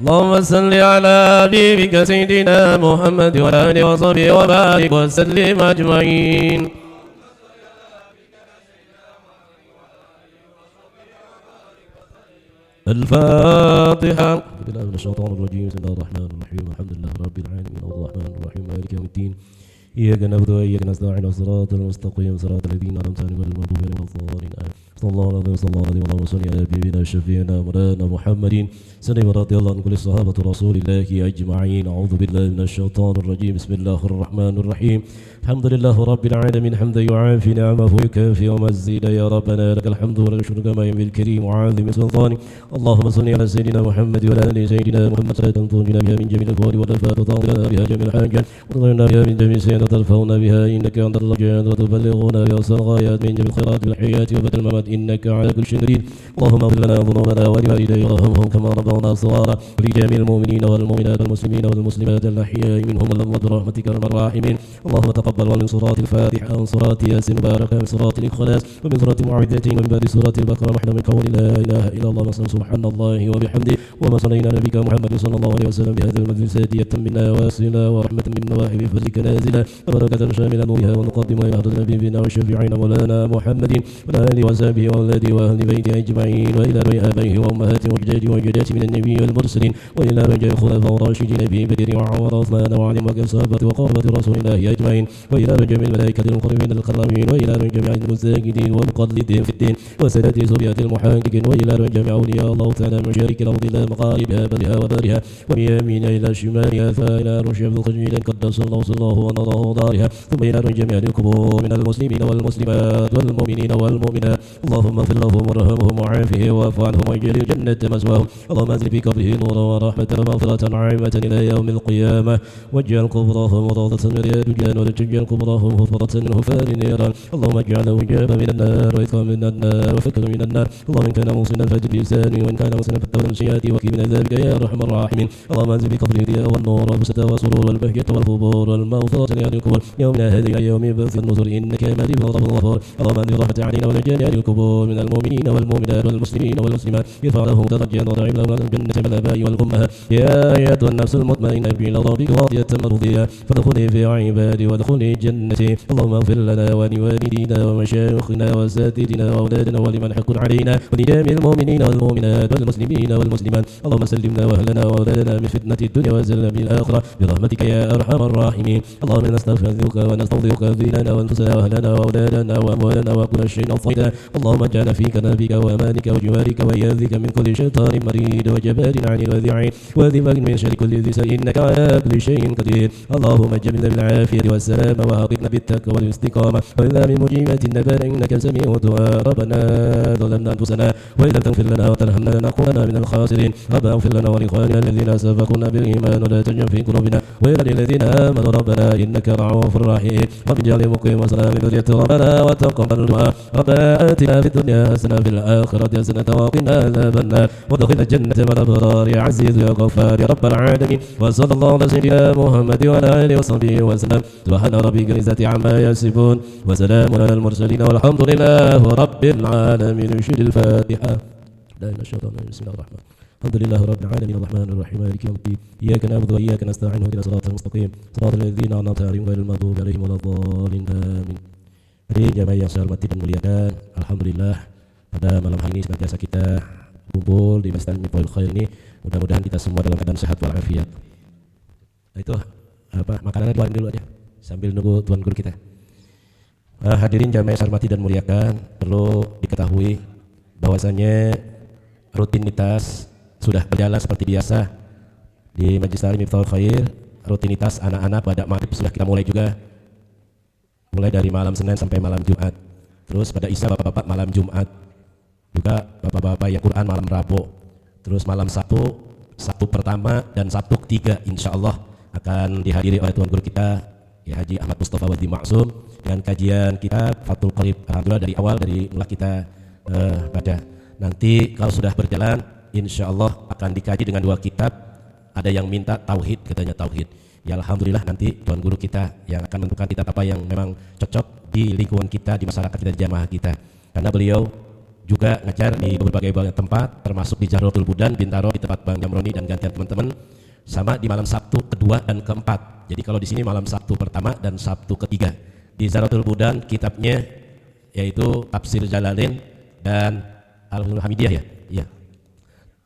اللهم صل على حبيبك سيدنا محمد وعلى آله وصحبه وبارك وسلم أجمعين. الفاتحة. بسم الله من الشيطان الرجيم. بسم الله الرحمن الرحيم. الحمد لله رب العالمين الرحمن الرحيم مالك يوم الدين. إياك نعبد وإياك نستعين الصراط المستقيم صراط الذين أنعمت عليهم غير المغضوب عليهم ولا الضالين آمين. صلى الله عليه وسلم. اللهم صل على نبينا شفيعنا مولانا محمد سلم رضي الله عن كل صحابة رسول الله أجمعين. أعوذ بالله من الشيطان الرجيم. بسم الله الرحمن الرحيم. الحمد لله رب العالمين حمدا يعافي نعمه ويكافي ومزيدا. يا ربنا لك الحمد ولك الشكر كما ينبغي الكريم وعاظم سلطانك. اللهم صل على سيدنا محمد وعلى آل سيدنا محمد صلاة تنجينا بها من جميع الأهوال والآفات وتعطينا بها جميع الحاجات وتطهرنا بها من جميع السيئات وترفعنا بها إنك عند الرجاء وتبلغنا بها أقصى الغايات من جميع الخيرات بالحياة وبعد الممات إنك على كل شيء قدير. اللهم اغفر لنا ذنوبنا ولوالدينا وارحمهم كما ربونا صغارا ولجميع المؤمنين والمؤمنات والمسلمين والمسلمات الأحياء منهم والأموات برحمتك أرحم الراحمين. اللهم تقبل من صراط الفاتحة ومن صراط ياسين مباركة ومن صراط الإخلاص ومن صراط المعوذتين ومن بعد صراط البقرة محنا من قول لا إله إلا الله سبحان الله وبحمده. وما صلينا نبيك محمد صلى الله عليه وسلم بهذا المجلس هدية منا واسنا ورحمة من نواحي فضلك نازلة وبركة شاملة نورها ونقدم إلى حضرة نبينا وشفيعنا مولانا محمد وعلى آله وصحبه وأولاده وأهل بيته أجمعين وإلى رؤيا آبائه وأمهاته وأجداده وجداته من النبي والمرسلين وإلى رجال الخلفاء الراشدين أبي بكر وعمر وعثمان وعلي وكصحابة وقرابة رسول الله أجمعين وإلى رجال الملائكة المقربين الكرامين وإلى جميع المزاهدين والمقلدين في الدين وسادة سوريات المحققين وإلى جميع أولياء الله تعالى مشارك الأرض إلى مغاربها برها وبارها ومن يمينها إلى شمالها فإلى رشد الخجيل قدس الله صلاه ونظره دارها ثم إلى جميع القبور من المسلمين والمسلمات والمؤمنين والمؤمنات. اللهم اغفر لهم وارحمهم وعافهم واعف عنهم واجعل الجنة مثواهم. اللهم انزل في قبره نورا ورحمة ومغفرة عامة إلى يوم القيامة واجعل قبورهم روضة من رياض الجنة ولا تجعل قبورهم حفرة من حفار النيران. اللهم اجعله إجابة من النار وإثما من النار وفكا من النار. اللهم إن كان موصلا فاجد بلسانه وإن كان موصلا فاتقوا من سيئاته وكي من ذلك يا أرحم الراحمين. اللهم انزل في قبره الضياء والنور والبسطة والسرور والبهجة والقبور والمغفرة لأهل القبور يومنا هذه اليوم بث النذر إنك مالك الغفور. اللهم انزل رحمة علينا ونجانا أهل القبور من المؤمنين والمؤمنات والمسلمين والمسلمات يرفع لهم درجات وضعيف لهم الجنة من الآباء والأمهات. يا أيتها النفس المطمئنة إلى ربك راضية مرضية فادخلي في عبادي وادخلي جنتي. اللهم اغفر لنا ولوالدينا ومشايخنا وأساتذتنا وأولادنا ولمن حق علينا ولجميع المؤمنين والمؤمنات والمسلمين والمسلمات. اللهم سلمنا وأهلنا وأولادنا من فتنة الدنيا وزلنا من الآخرة برحمتك يا أرحم الراحمين. اللهم نستغفرك ونستوضئك ديننا وأنفسنا وأهلنا وأولادنا وأموالنا وكل شيء أوصينا. اللهم اجعلنا فيك نبيك وأمانك وجوارك وإياذك من كل شيطان مريد وجبار عنيد وذعين وذمك من شر كل ذي سوء إنك على كل شيء قدير. اللهم اجعلنا بالعافية والسلامة وأعطنا بالتقوى والاستقامة وإلا من مجيبات النبات إنك سميع الدعاء. ربنا ظلمنا أنفسنا وإن لم تغفر لنا وترحمنا لنكونن من الخاسرين. ربنا اغفر لنا ولإخواننا الذين سبقونا بالإيمان ولا تجعل في قلوبنا غير للذين آمنوا ربنا إنك رؤوف رحيم. رب اجعل مقيم الصلاة من ذرية ربنا وتقبل الدعاء. ربنا آتنا في الدنيا حسنة في الآخرة حسنة وقنا عذاب النار وادخلنا الجنة مع الأبرار يا عزيز يا غفار يا رب العالمين. وصلى الله على سيدنا محمد وعلى آله وصحبه وسلم. سبحان ربك رب العزة عما يصفون وسلام على المرسلين والحمد لله رب العالمين. يشهد الفاتحة. لا إله إلا الله. بسم الله الرحمن الحمد لله رب العالمين الرحمن الرحيم مالك يوم الدين إياك نعبد وإياك نستعين اهدنا الصراط المستقيم صراط الذين أنعمت عليهم غير المغضوب عليهم ولا الضالين آمين. Hadirin jamaah yang saya hormati dan muliakan, alhamdulillah pada malam hari ini senantiasa kita kumpul di Masjid Miftaul Khair ini. Mudah-mudahan kita semua dalam keadaan sehat walafiat. Itu makanannya doain dulu aja sambil nunggu tuan guru kita. Hadirin jamaah yang saya hormati dan muliakan, perlu diketahui bahwasanya rutinitas sudah berjalan seperti biasa di Majelis Taklim Miftaul Khair. Rutinitas anak-anak pada maghrib sudah kita mulai juga, mulai dari malam Senin sampai malam Jumat. Terus pada Isya bapak-bapak malam Jumat, juga bapak-bapak yang Quran malam Rabu. Terus malam Sabtu pertama dan Sabtu ketiga insya Allah akan dihadiri oleh tuan guru kita ya Haji Ahmad Mustafa Wadi Maksum dengan kajian kita Fathul Qarib. Alhamdulillah dari awal dari mulai kita baca. Nanti kalau sudah berjalan insya Allah akan dikaji dengan 2 kitab. Ada yang minta tauhid, katanya tauhid. Ya alhamdulillah nanti tuan guru kita yang akan menentukan kitab apa yang memang cocok di lingkungan kita, di masyarakat kita, di jamaah kita. Karena beliau juga ngajar di berbagai tempat, termasuk di Jahrotul Budan, Bintaro, di tempat Bang Jamroni dan gantian teman-teman, sama di malam Sabtu kedua dan keempat. Jadi kalau di sini malam Sabtu pertama dan Sabtu ketiga. Di Jahrotul Budan kitabnya yaitu Tafsir Jalalain dan Al-Hamidiyah ya. Iya.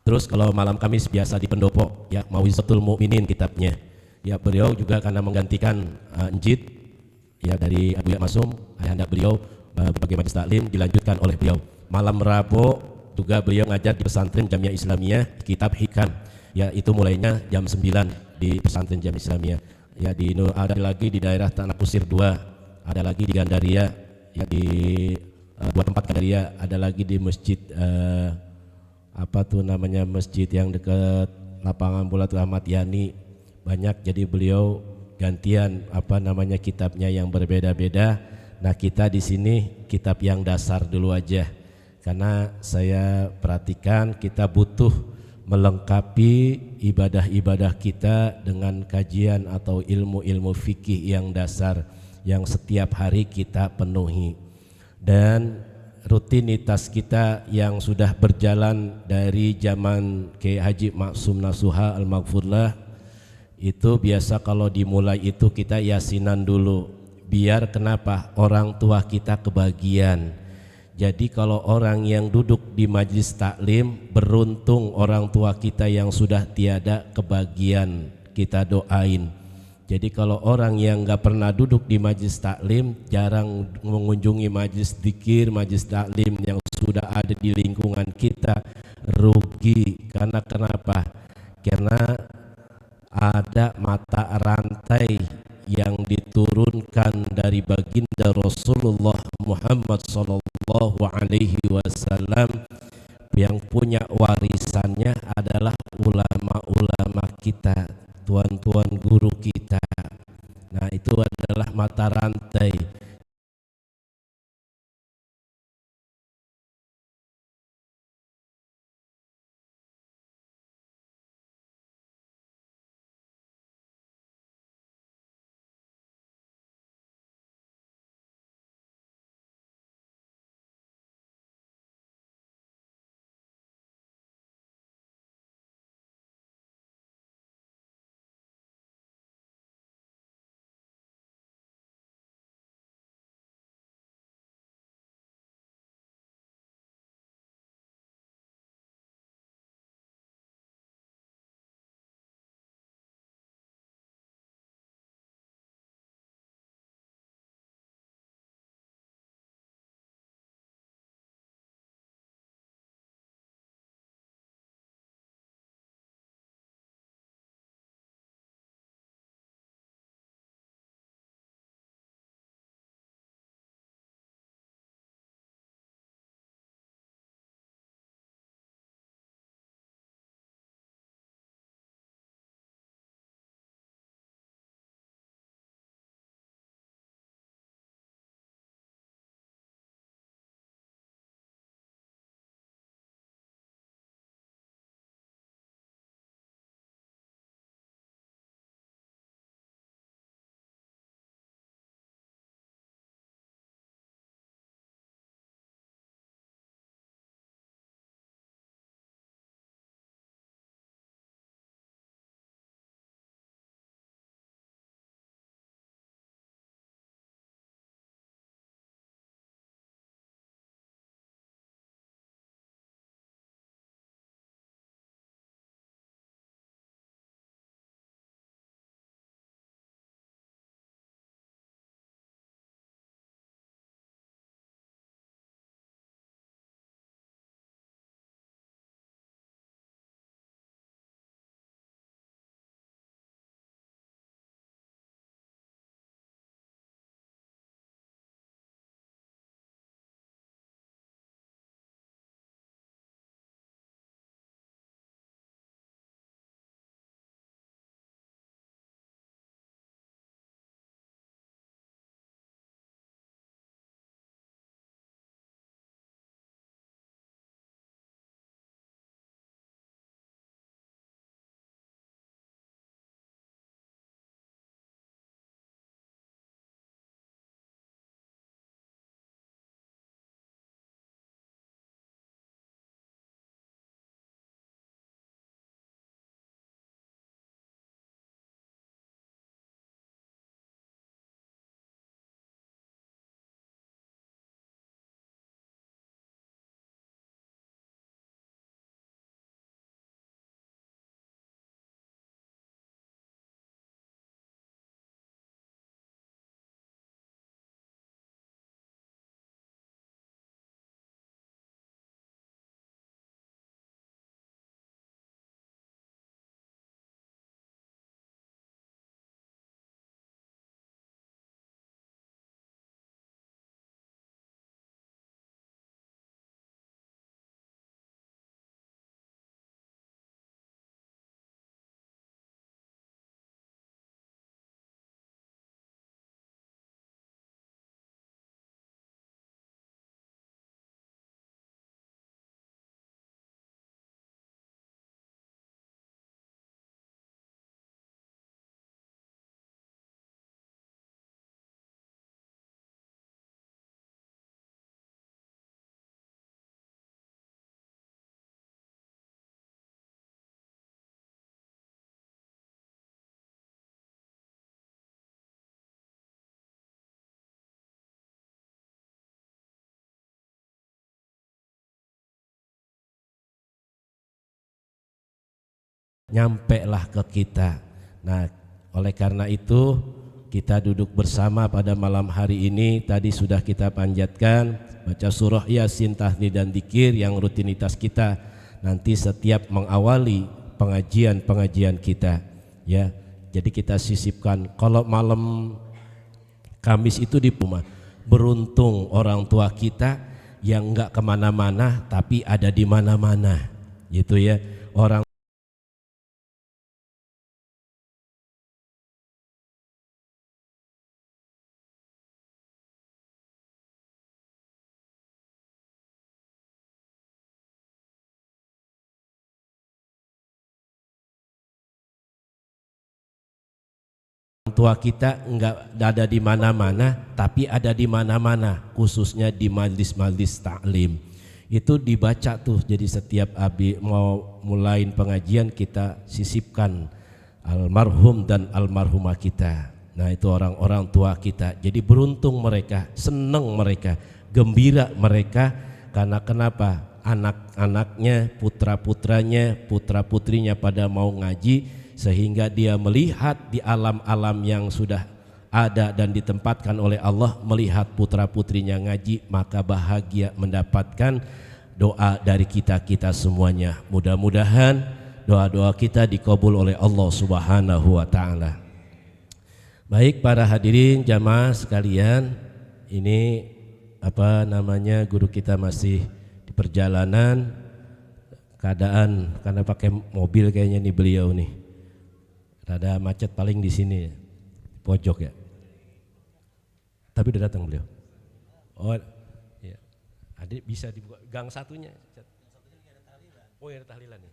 Terus kalau malam Kamis biasa di Pendopo ya Mawizatul Mukminin kitabnya. Ya beliau juga karena menggantikan Njid ya dari Abu Ya Masum, ayahanda beliau berbagai majelis taklim dilanjutkan oleh beliau. Malam Rabu juga beliau ngajar di pesantren Jamiah Islamiyah kitab Hikam. Ya itu mulainya jam 9 di pesantren Jamiah Islamiyah. Ya ada lagi di daerah Tanah Kusir 2, ada lagi di Gandaria ya di dua tempat Gandaria, ada lagi di masjid apa tuh namanya masjid yang dekat lapangan bola tuh Ahmad Yani. Banyak, jadi beliau gantian apa namanya kitabnya yang berbeda-beda. Nah kita di sini kitab yang dasar dulu aja, karena saya perhatikan kita butuh melengkapi ibadah-ibadah kita dengan kajian atau ilmu-ilmu fikih yang dasar yang setiap hari kita penuhi. Dan rutinitas kita yang sudah berjalan dari zaman Kiai Haji Maksum Nasuha Al-Maghfurlah itu biasa kalau dimulai itu kita yasinan dulu, biar kenapa orang tua kita kebagian. Jadi kalau orang yang duduk di majlis taklim beruntung orang tua kita yang sudah tiada kebagian kita doain. Jadi kalau orang yang nggak pernah duduk di majlis taklim, jarang mengunjungi majlis dzikir, majlis taklim yang sudah ada di lingkungan kita, rugi. Karena kenapa? Karena ada mata rantai yang diturunkan dari baginda Rasulullah Muhammad sallallahu alaihi wasallam, yang punya warisannya adalah ulama-ulama kita, tuan-tuan guru kita. Nah itu adalah mata rantai nyampe lah ke kita. Nah, oleh karena itu kita duduk bersama pada malam hari ini. Tadi sudah kita panjatkan baca surah Yasin, tahlil dan dzikir yang rutinitas kita nanti setiap mengawali pengajian kita, ya. Jadi kita sisipkan kalau malam Kamis itu di rumah. Beruntung orang tua kita yang enggak kemana-mana tapi ada di mana-mana, gitu ya. Orang tua kita enggak ada di mana-mana tapi ada di mana-mana, khususnya di majlis-majlis taklim. Itu dibaca tuh, jadi setiap mau mulain pengajian kita sisipkan almarhum dan almarhumah kita. Nah, itu orang-orang tua kita. Jadi beruntung mereka, senang mereka, gembira mereka. Karena kenapa? Anak-anaknya, putra-putranya, putra-putrinya pada mau ngaji, sehingga dia melihat di alam-alam yang sudah ada dan ditempatkan oleh Allah, melihat putra-putrinya ngaji, maka bahagia mendapatkan doa dari kita semuanya. Mudah-mudahan doa-doa kita dikabul oleh Allah Subhanahu wa taala. Baik para hadirin jamaah sekalian, ini guru kita masih di perjalanan, keadaan karena pakai mobil kayaknya nih beliau nih. Rada macet paling di sini, pojok ya. Tapi udah datang beliau. Oh, iya. Adik bisa dibuka gang satunya. Oh ya, ada tahlilan ya.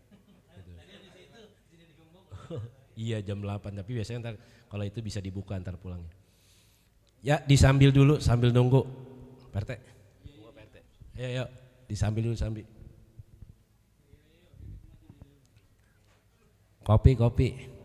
Gitu. Iya jam 8, tapi biasanya ntar kalau itu bisa dibuka ntar pulangnya. Ya disambil dulu sambil nunggu. Perte. Ayo, disambil dulu sambil. Kopi.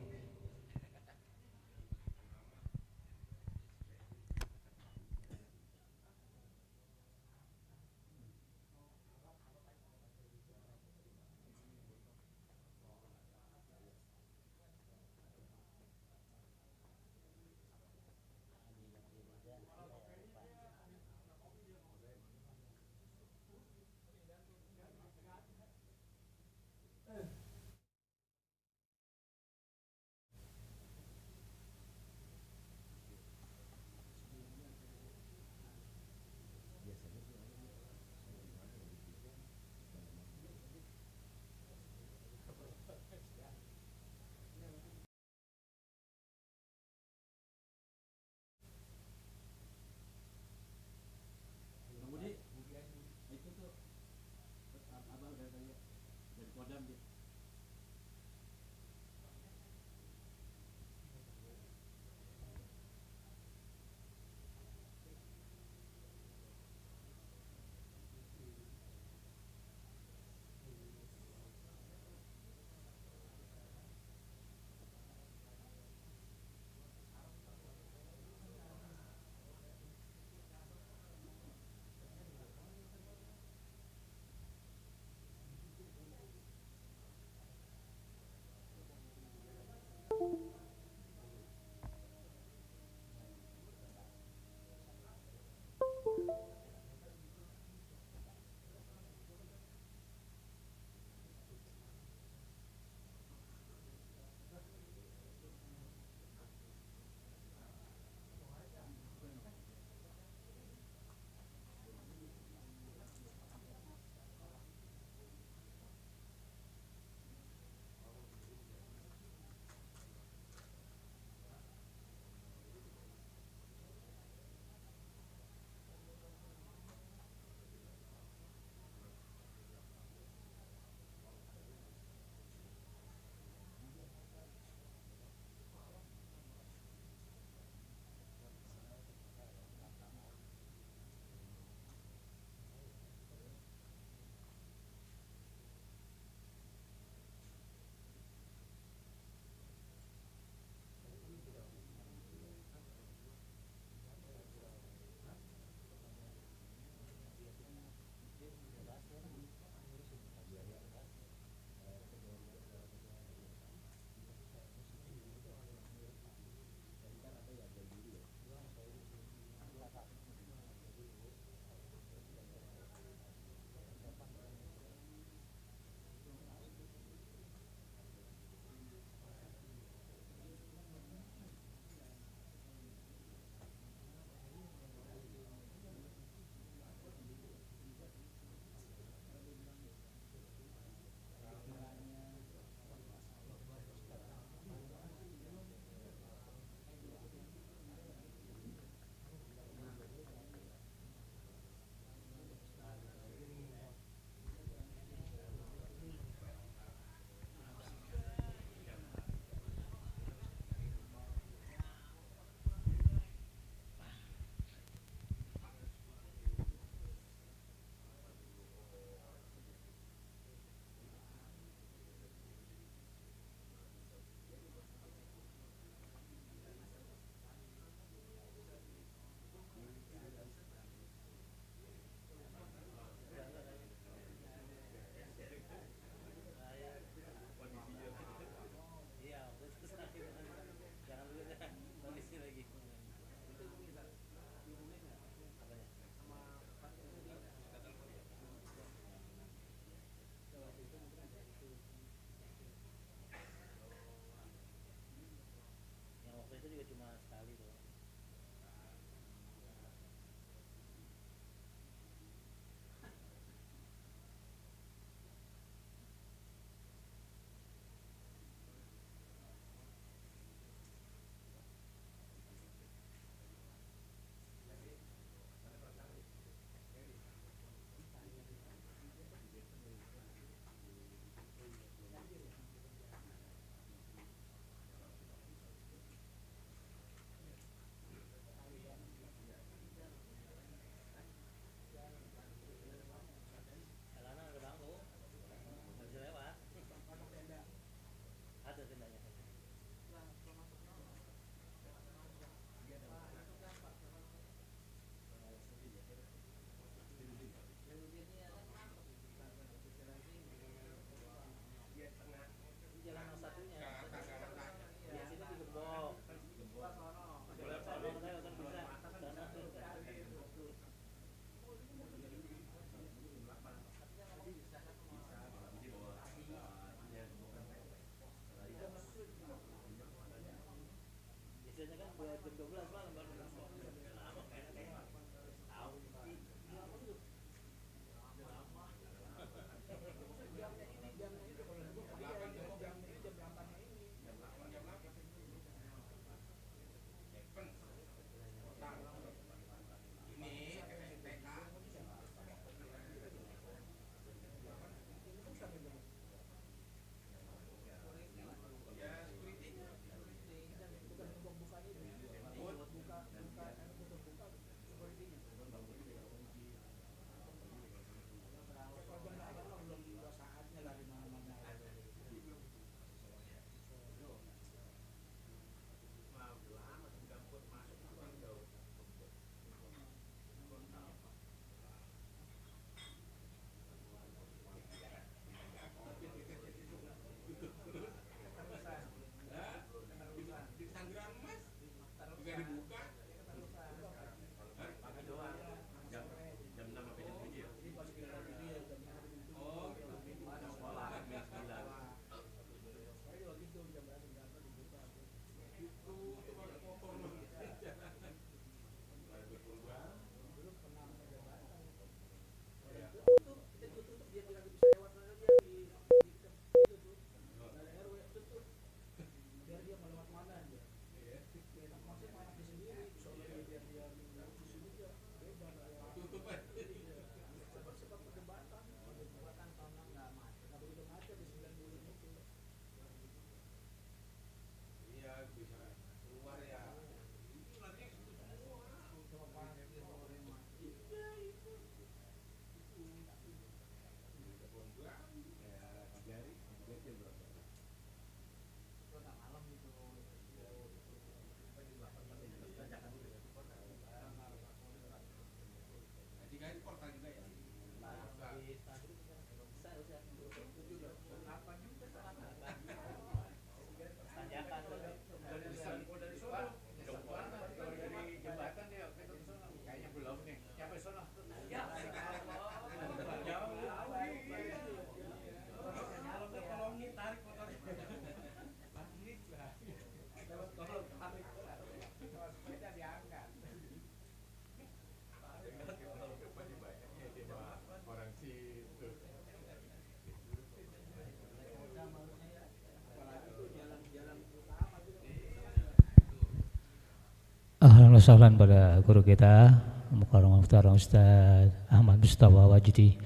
ahlan wa sahlan pada guru kita Mukarram Muhtaram Ustaz Ahmad Mustafa Wajidi.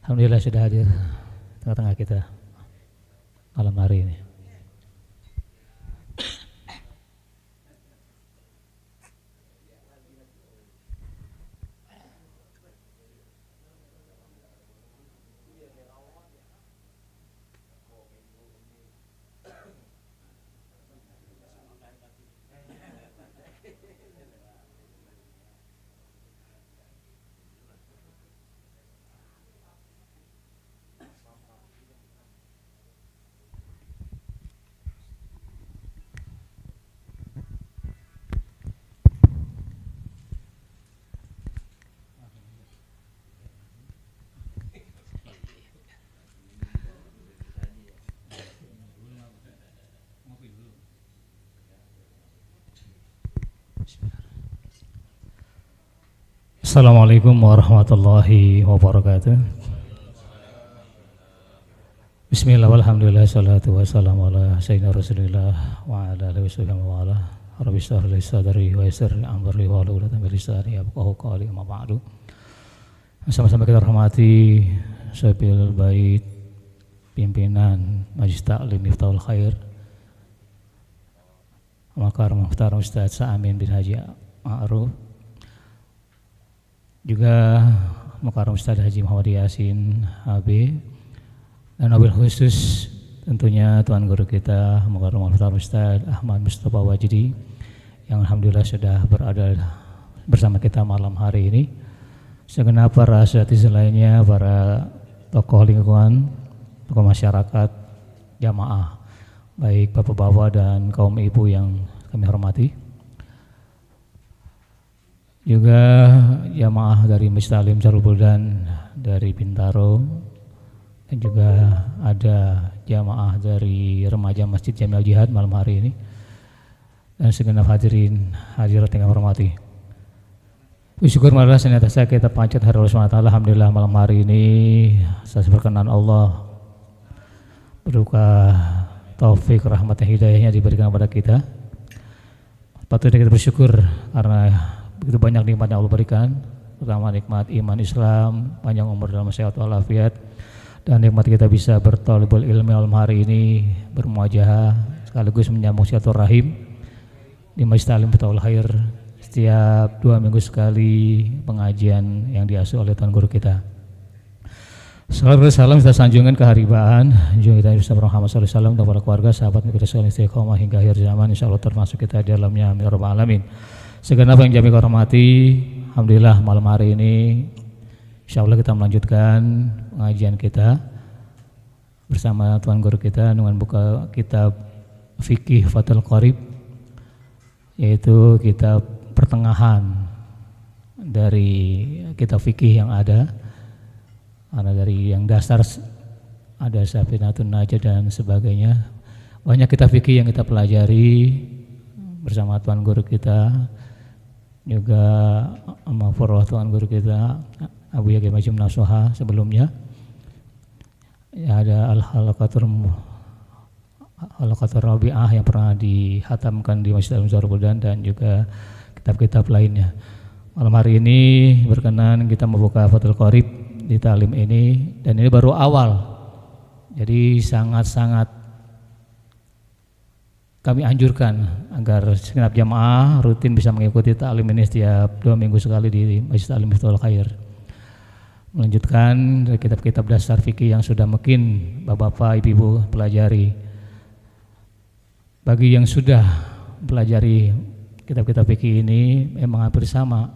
Alhamdulillah sudah hadir tengah-tengah kita malam hari ini. Assalamualaikum warahmatullahi wabarakatuh. Bismillah walhamdulillah salatu wassalamu ala sayyidina rasulillah wa ala alihi wa ala rabbi shrah li sadri wa yassir li amri wa hlul 'uqdatam min lisani yafqahu qawli amma ba'du. Sama-sama kita hormati Syabil Bait, pimpinan Majelis Taklim Miftahul Khair Mukarram Muhtaram Ustaz Sa'amin bin Haji Ma'ruf, juga Mukarram Ustaz Haji Muhammad Yasin HB, dan wabil khusus tentunya Tuan Guru kita Mukarram Ustaz Ahmad Mustafa Wajidi yang alhamdulillah sudah berada bersama kita malam hari ini. Segenap para asatidz lainnya, para tokoh lingkungan, tokoh masyarakat, jamaah, baik bapak-bapak dan kaum ibu yang kami hormati. Juga jamaah dari Masjid Taklim Darul Buldan dari Bintaro, dan juga ada jamaah dari remaja Masjid Jamil Jihad malam hari ini, dan segenap hadirin hadirat yang kami hormati. Syukur marilah senantiasa kita panjat hari Allah SWT. Alhamdulillah malam hari ini saya berkenan Allah berupa taufik, rahmat dan hidayahnya diberikan kepada kita. Patutnya kita bersyukur karena begitu banyak nikmat yang Allah berikan, terutama nikmat iman Islam, panjang umur dalam sehat walafiat, dan nikmat kita bisa berthalibul ilmi malam hari ini, bermuajahah sekaligus menyambung silaturahim di Majelis Taklim Miftahul Khair setiap 2 minggu sekali pengajian yang diasuh oleh Tuan Guru kita. Salam kita sanjungan keharibaan junjungan kita Nabi Muhammad SAW dan para keluarga, sahabat kita sekalian istiqomah hingga akhir zaman, insyaallah termasuk kita di dalamnya, amin ya rabbal alamin. Segenap yang kami hormati, alhamdulillah malam hari ini insyaallah kita melanjutkan pengajian kita bersama Tuan Guru kita dengan buka kitab Fikih Fathul Qorib, yaitu kitab pertengahan dari kitab fikih yang ada. Karena dari yang dasar ada Safinatun Najah dan sebagainya, banyak kitab fikih yang kita pelajari bersama Tuan Guru kita, juga Mahfurullah Tuan Guru kita Abu Yaghi Majum Nasuha sebelumnya. Ya, ada Al-Halaqatur Rabi'ah yang pernah dihatamkan di Masjid Al-Darul Buldan, dan juga kitab-kitab lainnya. Malam hari ini berkenan kita membuka Fathul Qorib di taklim ini, dan ini baru awal. Jadi sangat-sangat kami anjurkan agar segenap jamaah rutin bisa mengikuti taklim ini setiap 2 minggu sekali di Majelis Taklim Miftahul Khair. Melanjutkan kitab-kitab dasar fikih yang sudah mungkin bapak-bapak, ibu-ibu pelajari. Bagi yang sudah pelajari kitab-kitab fikih ini memang hampir sama,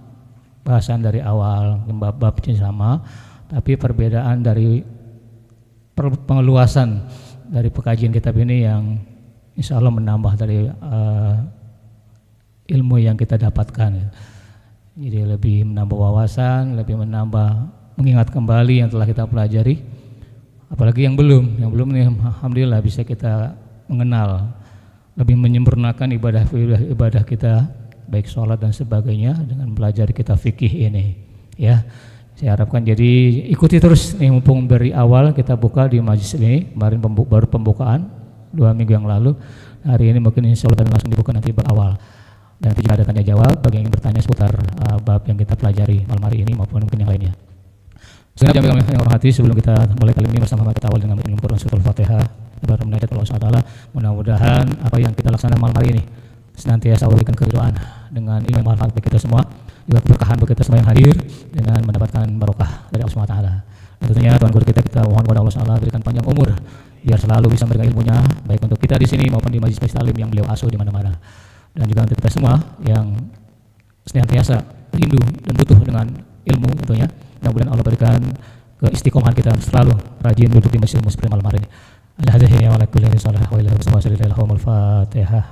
bahasan dari awal, bab-babnya sama, tapi perbedaan dari pengeluasan dari pekajian kitab ini yang insya Allah menambah dari ilmu yang kita dapatkan. Jadi lebih menambah wawasan, lebih menambah mengingat kembali yang telah kita pelajari. Apalagi yang belum nih, alhamdulillah bisa kita mengenal, lebih menyempurnakan ibadah kita, baik sholat dan sebagainya dengan belajar kitab fikih ini. Ya, saya harapkan jadi ikuti terus nih, mumpung dari awal kita buka di majelis ini. Kemarin baru pembukaan 2 minggu yang lalu. Hari ini mungkin insya Allah langsung dibuka nanti berawal. Dan nanti juga ada tanya jawab bagi yang ingin bertanya seputar bab yang kita pelajari malam hari ini maupun mungkin yang lainnya. Segenap yang hormati, sebelum kita mulai kali ini bersama kita awal dengan mengumpulkan surah Al-Fatihah, bermunajat Allah SWT. Mudah-mudahan apa yang kita laksanakan malam hari ini senantiasa Allah berikan keridhaan dengan ilmu yang bermanfaat bagi kita semua, juga keberkahan bagi kita semua yang hadir dengan mendapatkan barokah dari Allah SWT. Dan tentunya Tuhan Guru kita mohon kepada Allah SWT berikan panjang umur biar selalu bisa memberikan ilmunya baik untuk kita di sini maupun di majelis taklim yang beliau asuh di mana-mana. Dan juga untuk kita semua yang senantiasa rindu dan butuh dengan ilmu tentunya. Mudah-mudahan Allah berikan keistiqomahan kita selalu rajin duduk di masjid seperti malam hari ini. Al-hadhihi wa ala kulli salah wa ila sallallahu al-fatihah.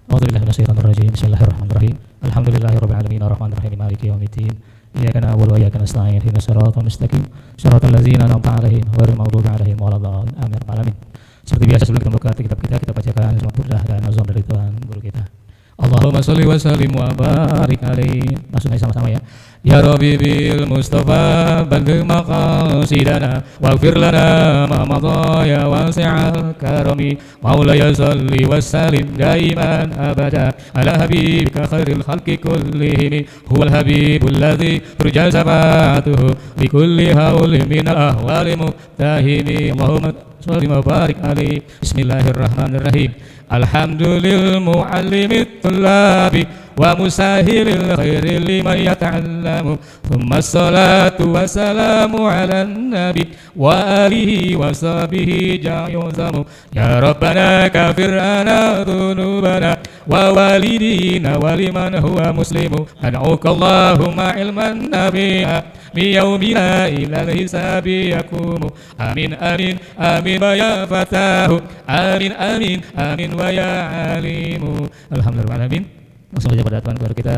A'udzubillahi minasyaitonir rajim. Bismillahirrahmanirrahim. Alhamdulillahirabbil alamin arrahmanir rahim maliki yaumiddin. Iyyaka na'budu wa iyyaka nasta'in ihdinas siratal mustaqim siratal ladzina an'amta 'alaihim ghairil maghdubi alaihim waladdallin. Amin ya rabbal alamin. Seperti biasa sebelum kita membuka kitab kita bacakan semua burdah dan nazam dari Tuhan Guru kita. Allahumma sholli wa sallim wa barik alaihi. Maksudnya sama-sama ya. Ya Rabbi bil Mustafa balligh maqasidana waghfir lana ma madha ya wasi'al karami. Maulaya sholli wa sallim daiman abada ala habibika khairil khalqi kullihim huwal habibul ladzi turja sabatuhu bi kulli haulin minal ahwali muhtahimi. Allahumma sholli wa barik alaihi. Bismillahirrahmanirrahim. Alhamdulillah muallimit tullabi wa musahilil khairi liman yata'allamu. Thumma salatu wa salamu ala nabi wa alihi wa sahbihi ja'yuzamu. Ya Rabbana kafir ana dhunubana wa walidina wa liman huwa muslimu. Ad'uka Allahumma ilman nabi'a biyaumina ilal hisabi yakumu. Amin amin amin wa ya fatahu. Amin amin amin wa ya alimu. Alhamdulillahirrahmanirrahim. Langsung saja pada Tuhan kepada kita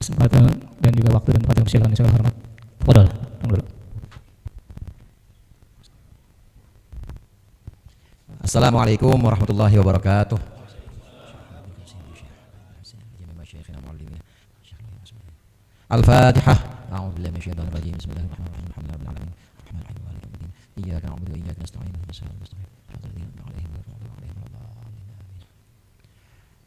kesempatan dan juga waktu dan tempat yang silakan saya hormat. Fadhal. Alhamdulillah. Assalamualaikum warahmatullahi wabarakatuh. Al-Fatihah. A'udzu billahi minasyaitonir rajim. Bismillahirrahmanirrahim. Alhamdulillahirabbil alamin. Arrahmanirrahim. Maliki yaumiddin. Iyyaka na'budu wa iyyaka nasta'in. Ihdinas siratal mustaqim.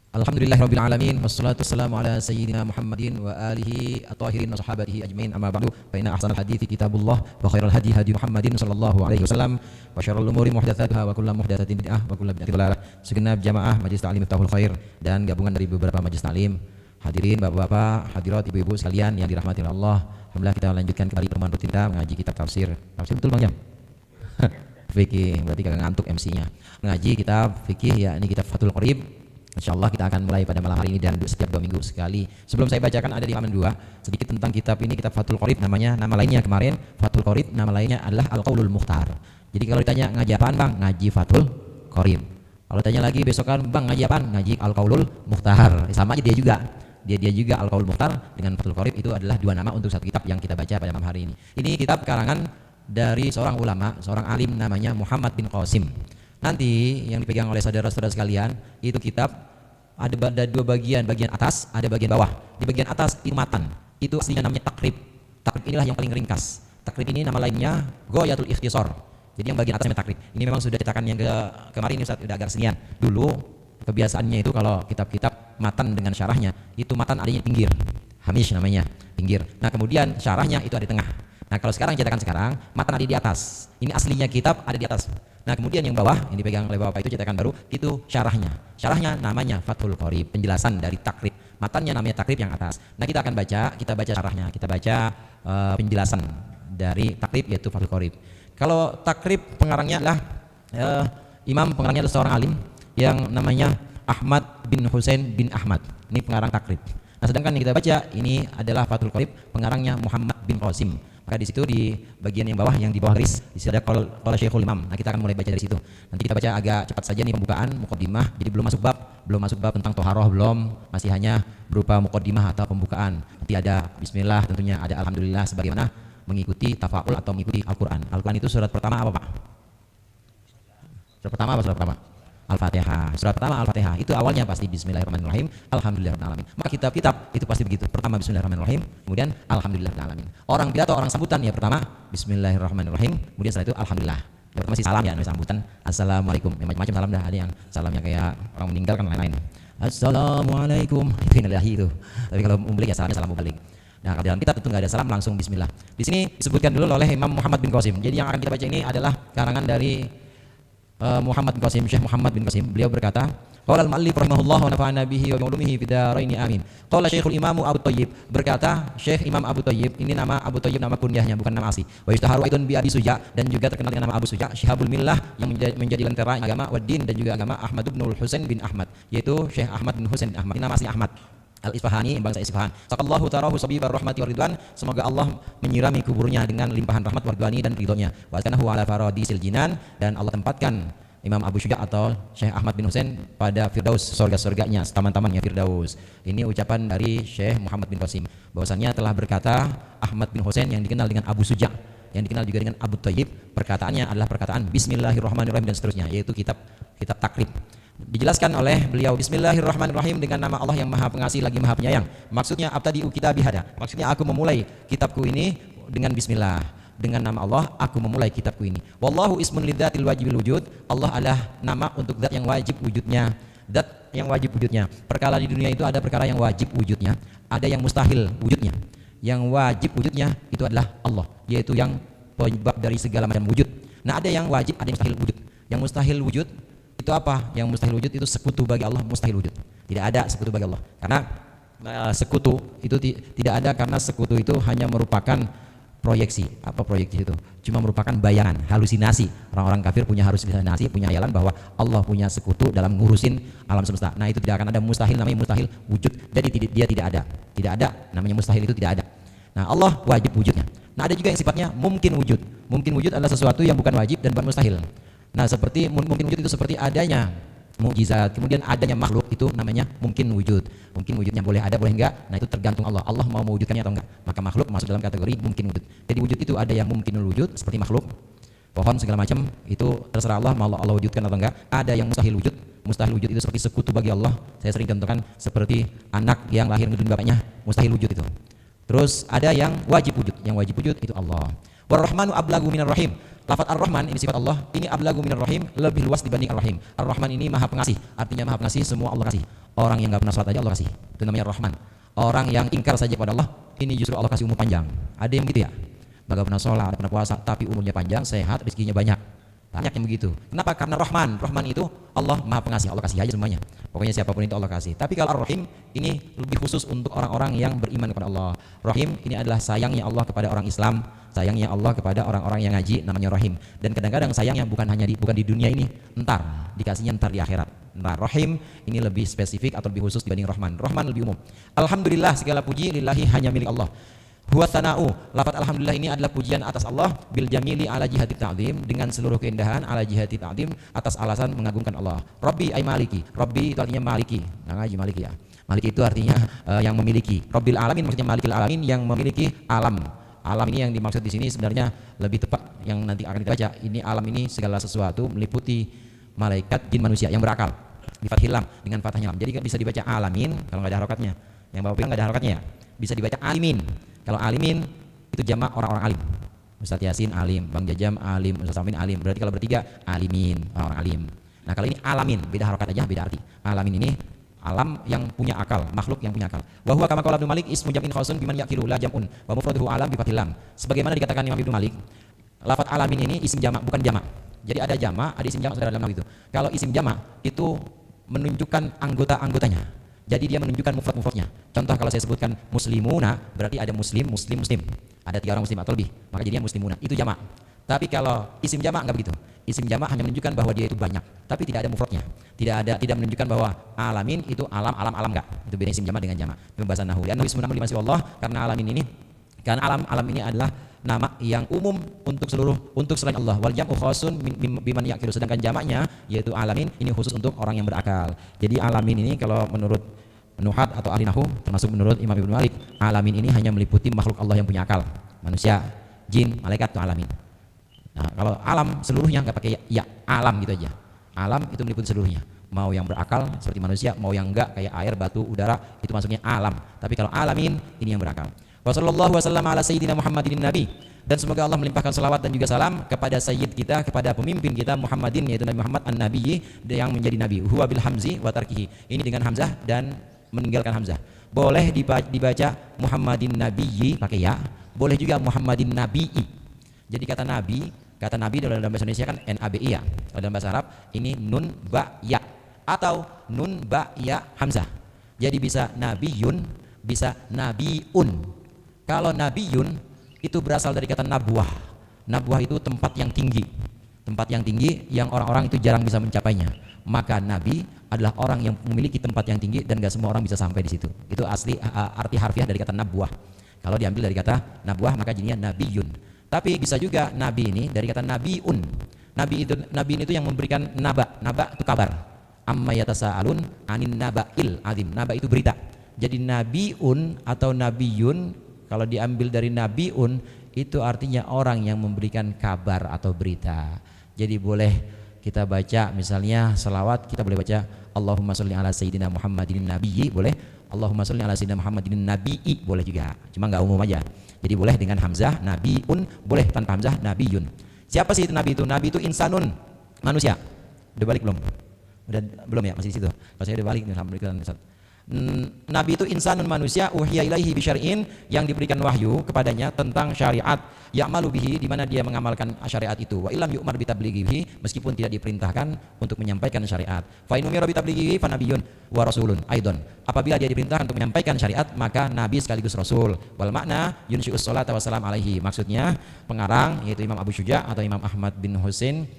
Alhamdulillahirabbil alamin. Wassalatu wassalamu ala sayyidina Muhammadin wa alihi at-tahirin wa sahabatihi ajmain. Amma ba'du. Fa inna ahsanal hadithi kitabullah wa khairal hadi hadi Muhammadin sallallahu alaihi wasallam wa syarrul umuri muhdatsatuha wa kullu muhdatsatin bid'ah wa kullu bid'atin dhalalah. Segenap jamaah Majelis Ta'lim Miftahul Khair dan gabungan dari beberapa majelis taklim, hadirin bapak-bapak, hadirat ibu-ibu sekalian yang dirahmati Allah. Alhamdulillah kita lanjutkan kembali pertemuan rutin kita mengaji kitab tafsir. Tafsir betul Bang Jam? Fikih, berarti kagak ngantuk MC-nya. Mengaji kitab fikih yakni kitab Fathul Qorib. InsyaAllah kita akan mulai pada malam hari ini dan setiap 2 minggu sekali. Sebelum saya bacakan ada di halaman 2 sedikit tentang kitab ini, kitab Fathul Qorib. Namanya, nama lainnya kemarin Fathul Qorib, nama lainnya adalah Al-Qaulul Mukhtar. Jadi kalau ditanya ngaji apaan Bang? Ngaji Fathul Qorib. Kalau tanya lagi besokan Bang ngaji apaan? Ngaji Al-Qaulul Mukhtar. Sama aja dia juga. Dia juga Al-Qaulul Mukhtar dengan Fathul Qorib itu adalah 2 nama untuk satu kitab yang kita baca pada malam hari ini. Ini kitab karangan dari seorang ulama, seorang alim namanya Muhammad bin Qasim. Nanti yang dipegang oleh saudara-saudara sekalian itu kitab ada 2 bagian, bagian atas ada bagian bawah. Di bagian atas itu matan, itu aslinya namanya takrib. Takrib inilah yang paling ringkas. Takrib ini nama lainnya Ghayatul Ikhtisar. Jadi yang bagian atasnya takrib. Ini memang sudah cetakan yang kemarin ini Ustaz udah agak senian. Dulu kebiasaannya itu kalau kitab-kitab matan dengan syarahnya itu matan adanya di pinggir, hamish namanya, pinggir. Nah kemudian syarahnya itu ada di tengah. Nah kalau sekarang cetakan sekarang matan ada di atas. Ini aslinya kitab ada di atas. Nah kemudian yang bawah yang dipegang oleh bapak itu cetakan baru itu syarahnya. Syarahnya namanya Fathul Qorib, penjelasan dari takrib. Matannya namanya takrib yang atas. Nah kita akan baca, kita baca syarahnya, kita baca penjelasan dari takrib yaitu Fathul Qorib. Kalau takrib pengarangnya adalah imam pengarangnya adalah seorang alim yang namanya Ahmad bin Husain bin Ahmad. Ini pengarang takrib. Nah sedangkan yang kita baca ini adalah Fathul Qorib, pengarangnya Muhammad bin Qasim. Maka di situ di bagian yang bawah yang di bawah garis di situ ada qala Syekhul Imam. Nah, kita akan mulai baca dari situ. Nanti kita baca agak cepat saja nih pembukaan muqaddimah. Jadi belum masuk bab tentang toharoh belum, masih hanya berupa muqaddimah atau pembukaan. Nanti ada bismillah tentunya, ada alhamdulillah sebagaimana mengikuti tafaul atau mengikuti Al-Qur'an. Al-Qur'an itu surat pertama apa, Pak? Surat pertama apa surat pertama? Al-Fatihah. Surat pertama Al-Fatihah. Itu awalnya pasti bismillahirrahmanirrahim. Alhamdulillahirrahmanirrahim. Maka kitab-kitab itu pasti begitu. Pertama bismillahirrahmanirrahim, kemudian alhamdulillahirrahmanirrahim. Orang pidato, orang sambutan ya pertama bismillahirrahmanirrahim, kemudian setelah itu alhamdulillah. Yang pertama sih salam ya, sambutan assalamualaikum. Ya, macam-macam salam dah, ada yang salamnya kayak orang meninggal kan lain-lain. Assalamualaikum. Itu innalillahi itu. Tapi kalau mubalik ya salamnya salam mubalik. Nah, kalau dalam kita tentu nggak ada salam, langsung bismillah. Di sini disebutkan dulu oleh Imam Muhammad bin Qasim. Jadi yang akan kita baca ini adalah karangan dari Muhammad bin Qasim, Syekh Muhammad bin Qasim. Beliau berkata, qala al-mu'allif rahimahullah wa nafa'ana bihi wa bi ulumihi fid dharain amin. Qala Syekhul Imam Abu Thayyib, berkata Syekh Imam Abu Thayyib, ini nama Abu Thayyib nama kunyahnya bukan nama asli. Wa yustaharu aidun bi Abi Suja, dan juga terkenal dengan nama Abu Suja, Syihabul Millah, yang menjadi lentera agama Waddin, dan juga agama Ahmad bin Husain bin Ahmad, yaitu Syekh Ahmad bin Husain bin Ahmad. Ini nama asli Ahmad Al-Isfahani, bangsa Isfahan. Saqallahu tarahu sabibar rahmati waridwan. Semoga Allah menyirami kuburnya dengan limpahan rahmat waridwani dan ridhonya. Wa askanahu ala faradisil jinan, dan Allah tempatkan Imam Abu Syuja atau Syekh Ahmad bin Husain pada Firdaus, surga-surganya, taman-tamannya Firdaus. Ini ucapan dari Syekh Muhammad bin Qasim, bahwasannya telah berkata Ahmad bin Husain yang dikenal dengan Abu Suja, yang dikenal juga dengan Abu Thayyib, perkataannya adalah perkataan Bismillahirrahmanirrahim dan seterusnya, yaitu kitab takrib. Dijelaskan oleh beliau, Bismillahirrahmanirrahim, dengan nama Allah yang Maha Pengasih lagi Maha Penyayang. Maksudnya abtadi'u kitabi hada, maksudnya aku memulai kitabku ini dengan bismillah, dengan nama Allah aku memulai kitabku ini. Wallahu ismun lidzatil wajibil wujud, Allah adalah nama untuk zat yang wajib wujudnya. Zat yang wajib wujudnya. Perkara di dunia itu ada perkara yang wajib wujudnya, ada yang mustahil wujudnya. Yang wajib wujudnya itu adalah Allah, yaitu yang penyebab dari segala macam wujud. Nah, ada yang wajib, ada yang mustahil wujud. Yang mustahil wujud itu apa? Yang mustahil wujud itu sekutu bagi Allah, mustahil wujud. Tidak ada sekutu bagi Allah. Karena sekutu itu tidak ada, karena sekutu itu hanya merupakan proyeksi. Apa proyeksi itu? Cuma merupakan bayangan, halusinasi. Orang-orang kafir punya halusinasi, punya hayalan bahwa Allah punya sekutu dalam ngurusin alam semesta. Nah, itu tidak akan ada. Mustahil namanya mustahil wujud. Jadi dia tidak ada. Tidak ada namanya mustahil, itu tidak ada. Nah, Allah wajib wujudnya. Nah, ada juga yang sifatnya mungkin wujud. Mungkin wujud adalah sesuatu yang bukan wajib dan bukan mustahil. Nah, seperti mungkin wujud itu seperti adanya mukjizat, kemudian adanya makhluk, itu namanya mungkin wujud. Mungkin wujudnya boleh ada boleh enggak, nah itu tergantung Allah. Allah mau mewujudkannya atau enggak, maka makhluk masuk dalam kategori mungkin wujud. Jadi wujud itu ada yang mungkin wujud seperti makhluk, pohon segala macam, itu terserah Allah mau Allah wujudkan atau enggak. Ada yang mustahil wujud. Mustahil wujud itu seperti sekutu bagi Allah. Saya sering contohkan seperti anak yang lahir dari bapaknya, mustahil wujud itu. Terus ada yang wajib wujud. Yang wajib wujud itu Allah. War-Rahmanu ablagu minar rahim. Lafaz Ar-Rahman ini sifat Allah, ini ablagu minar rahim, lebih luas dibanding Ar-Rahim. Ar-Rahman ini Maha Pengasih, artinya Maha Pengasih, semua Allah kasih. Orang yang enggak pernah salat aja Allah kasih. Itu namanya Ar-Rahman. Orang yang ingkar saja kepada Allah, ini justru Allah kasih umur panjang. Ada yang begitu ya? Enggak pernah salat, enggak pernah puasa, tapi umurnya panjang, sehat, rezekinya banyak. Banyak yang begitu. Kenapa? Karena Rahman. Rahman itu Allah Maha Pengasih, Allah kasih aja semuanya. Pokoknya siapapun itu Allah kasih. Tapi kalau Ar-Rahim ini lebih khusus untuk orang-orang yang beriman kepada Allah. Rahim ini adalah sayangnya Allah kepada orang Islam, sayangnya Allah kepada orang-orang yang ngaji, namanya Rahim. Dan kadang-kadang sayangnya bukan di dunia ini, entar dikasihnya entar di akhirat. Nah, Rahim ini lebih spesifik atau lebih khusus dibanding Rahman. Rahman lebih umum. Alhamdulillah, segala puji lillahi, hanya milik Allah. Huwa sana'u, lafaz alhamdulillah ini adalah pujian atas Allah, bil jamili ala jihati ta'zim, dengan seluruh keindahan, ala jihati ta'zim, atas alasan mengagungkan Allah. Rabbi ay maliki, Rabbi itu artinya maliki. Nah, ngaji maliki ya. Maliki itu artinya yang memiliki. Rabbil alamin maksudnya malikil alamin, yang memiliki alam. Alam ini yang dimaksud di sini sebenarnya lebih tepat yang nanti akan kita baca. Ini alam ini segala sesuatu meliputi malaikat, jin, manusia yang berakal. Di fathil lam dengan fathahnya lam. Jadi bisa dibaca alamin kalau enggak ada harokatnya. Yang Bapak bilang enggak ada harokatnya ya. Bisa dibaca alimin. Kalau alimin itu jamak orang-orang alim. Ustaz Yasin alim, Bang Jajam alim, Ustaz Samin alim. Berarti kalau bertiga alimin, orang-orang alim. Nah, kalau ini alamin, beda harokat aja, beda arti. Alamin ini alam yang punya akal, makhluk yang punya akal. Wa huwa kama qala Ibnu Malik ismu jam'in khasun biman yaqilu la jam'un wa mufraduhu alam bi fathil lam. Sebagaimana dikatakan Imam Ibnu Malik, lafaz alamin ini isim jamak bukan jamak. Jadi ada jamak, ada isim jamak saudara dalam itu. Kalau isim jamak itu menunjukkan anggota-anggotanya. Jadi dia menunjukkan mufrad-mufradnya. Contoh kalau saya sebutkan muslimuna, berarti ada muslim. Ada 3 orang muslim atau lebih, maka jadinya muslimuna. Itu jamak. Tapi kalau isim jamak enggak begitu. Isim jamak hanya menunjukkan bahwa dia itu banyak, tapi tidak ada mufradnya. Tidak menunjukkan bahwa alamin itu alam enggak. Itu beda isim jamak dengan jamak. Itu bahasan nahwu. Li'annahu ismun liman siwa Allah, karena alamin ini, karena alam ini adalah nama yang umum untuk selain Allah. Wal jam'u khasun biman yaqilu, sedangkan jamaknya yaitu alamin ini khusus untuk orang yang berakal. Jadi alamin ini kalau menurut nuhat atau ahli nahwu, termasuk menurut Imam Ibnu Malik, alamin ini hanya meliputi makhluk Allah yang punya akal. Manusia, jin, malaikat itu alamin. Nah, kalau alam seluruhnya enggak pakai ya, alam gitu aja. Alam itu meliputi seluruhnya. Mau yang berakal seperti manusia, mau yang enggak kayak air, batu, udara, itu masuknya alam. Tapi kalau alamin ini yang berakal. Wa sallallahu wasallam ala sayyidina Muhammadin nabi. Dan semoga Allah melimpahkan salawat dan juga salam kepada sayyid kita, kepada pemimpin kita Muhammadin, yaitu Nabi Muhammad an-nabiyyi, yang menjadi nabi. Huwa bil hamzi wa tarkihi. Ini dengan hamzah dan meninggalkan hamzah. Boleh dibaca Muhammadin nabiyyi pakai ya, boleh juga Muhammadin nabii. Jadi kata nabi dalam bahasa Indonesia kan nabi ya. Kalau dalam bahasa Arab ini nun ba ya atau nun ba ya hamzah. Jadi bisa nabiyun, bisa nabiun. Kalau nabiyun itu berasal dari kata nabwah. Nabwah itu tempat yang tinggi. Tempat yang tinggi yang orang-orang itu jarang bisa mencapainya. Maka nabi adalah orang yang memiliki tempat yang tinggi dan gak semua orang bisa sampai di situ. Itu asli arti harfiah dari kata nabwah. Kalau diambil dari kata nabwah maka jadinya nabiyun. Tapi bisa juga nabi ini dari kata nabiun. Nabi itu yang memberikan naba. Naba itu kabar. Amma yatasaalun anin naba'il azim. Naba itu berita. Jadi nabiun atau nabiyun kalau diambil dari nabiun itu artinya orang yang memberikan kabar atau berita. Jadi boleh kita baca misalnya selawat, kita boleh baca Allahumma sholli ala sayyidina Muhammadin nabiyyi, boleh. Allahumma sholli ala sayyidina Muhammadin nabii, boleh juga. Cuma enggak umum aja. Jadi boleh dengan hamzah nabiun, boleh tanpa hamzah nabiyun. Siapa sih itu nabi itu? Nabi itu insanun, manusia. Udah balik belum? Udah belum ya? Masih di situ. Kalau saya udah balik nih, alhamdulillah. Nabi itu insanun manusia uhiya ilaihi bisyar'in, yang diberikan wahyu kepadanya tentang syariat, ya'malu bihi, di mana dia mengamalkan syariat itu, wa illam yu'mar bitablighihi, meskipun tidak diperintahkan untuk menyampaikan syariat. Fa in umira bitablighihi fa nabiyyun wa rasulun aidon. Apabila dia diperintahkan untuk menyampaikan syariat maka nabi sekaligus rasul. Wal makna yunshi'us sholata wassalam alaihi. Maksudnya pengarang yaitu Imam Abu Syuja atau Imam Ahmad bin Husain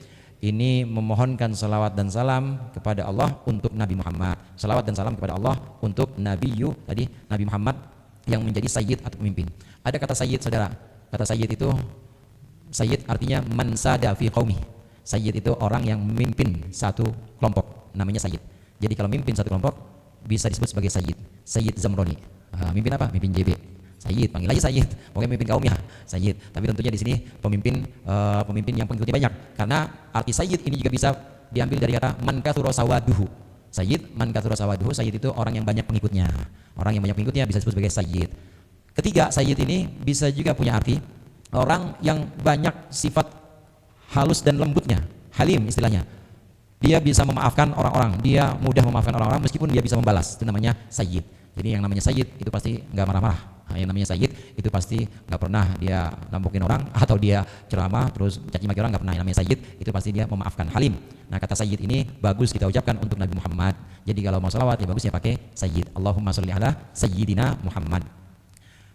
ini memohonkan salawat dan salam kepada Allah untuk Nabi Muhammad. Salawat dan salam kepada Allah untuk Nabiyu, tadi Nabi Muhammad yang menjadi sayyid atau pemimpin. Ada kata sayyid, saudara. Kata sayyid itu, sayyid artinya man sada fi qaumi. Sayyid itu orang yang memimpin satu kelompok, namanya sayyid. Jadi kalau memimpin satu kelompok bisa disebut sebagai sayyid. Sayyid Zamroni. Mimpin apa? Mimpin JB. Sayyid, panggil aja Sayyid, pokoknya pemimpin kaumnya Sayyid. Tapi tentunya di sini pemimpin yang pengikutnya banyak. Karena arti Sayyid ini juga bisa diambil dari kata man katsura sawaduhu. Sayyid, man katsura sawaduhu. Sayyid itu orang yang banyak pengikutnya. Orang yang banyak pengikutnya bisa disebut sebagai Sayyid. Ketiga, Sayyid ini bisa juga punya arti orang yang banyak sifat halus dan lembutnya, halim istilahnya. Dia bisa memaafkan orang-orang, dia mudah memaafkan orang-orang meskipun dia bisa membalas. Itu namanya Sayyid. Jadi yang namanya Sayyid itu pasti nggak marah-marah. Yang namanya sayyid itu pasti nggak pernah dia nampukin orang atau dia ceramah terus caci maki orang, nggak pernah. Yang namanya sayyid itu pasti dia memaafkan, halim. Nah kata sayyid ini bagus kita ucapkan untuk Nabi Muhammad. Jadi kalau mau salawat ya bagusnya pakai sayyid. Allahumma sholli ala sayyidina Muhammad.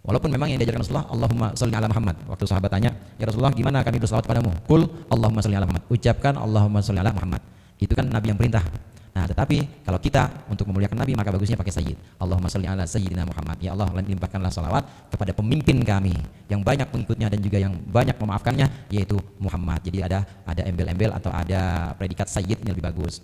Walaupun memang yang diajarkan Rasulullah Allahumma sholli ala Muhammad. Waktu sahabat tanya, ya Rasulullah gimana kami bersalawat padamu? Qul Allahumma sholli ala Muhammad. Ucapkan Allahumma sholli ala Muhammad. Itu kan Nabi yang perintah. Nah, tetapi kalau kita untuk memuliakan Nabi maka bagusnya pakai sayyid. Allahumma sholli ala sayyidina Muhammad. Ya Allah, limpahkanlah salawat kepada pemimpin kami yang banyak pengikutnya dan juga yang banyak memaafkannya, yaitu Muhammad. Jadi ada embel-embel atau ada predikat sayyid yang lebih bagus.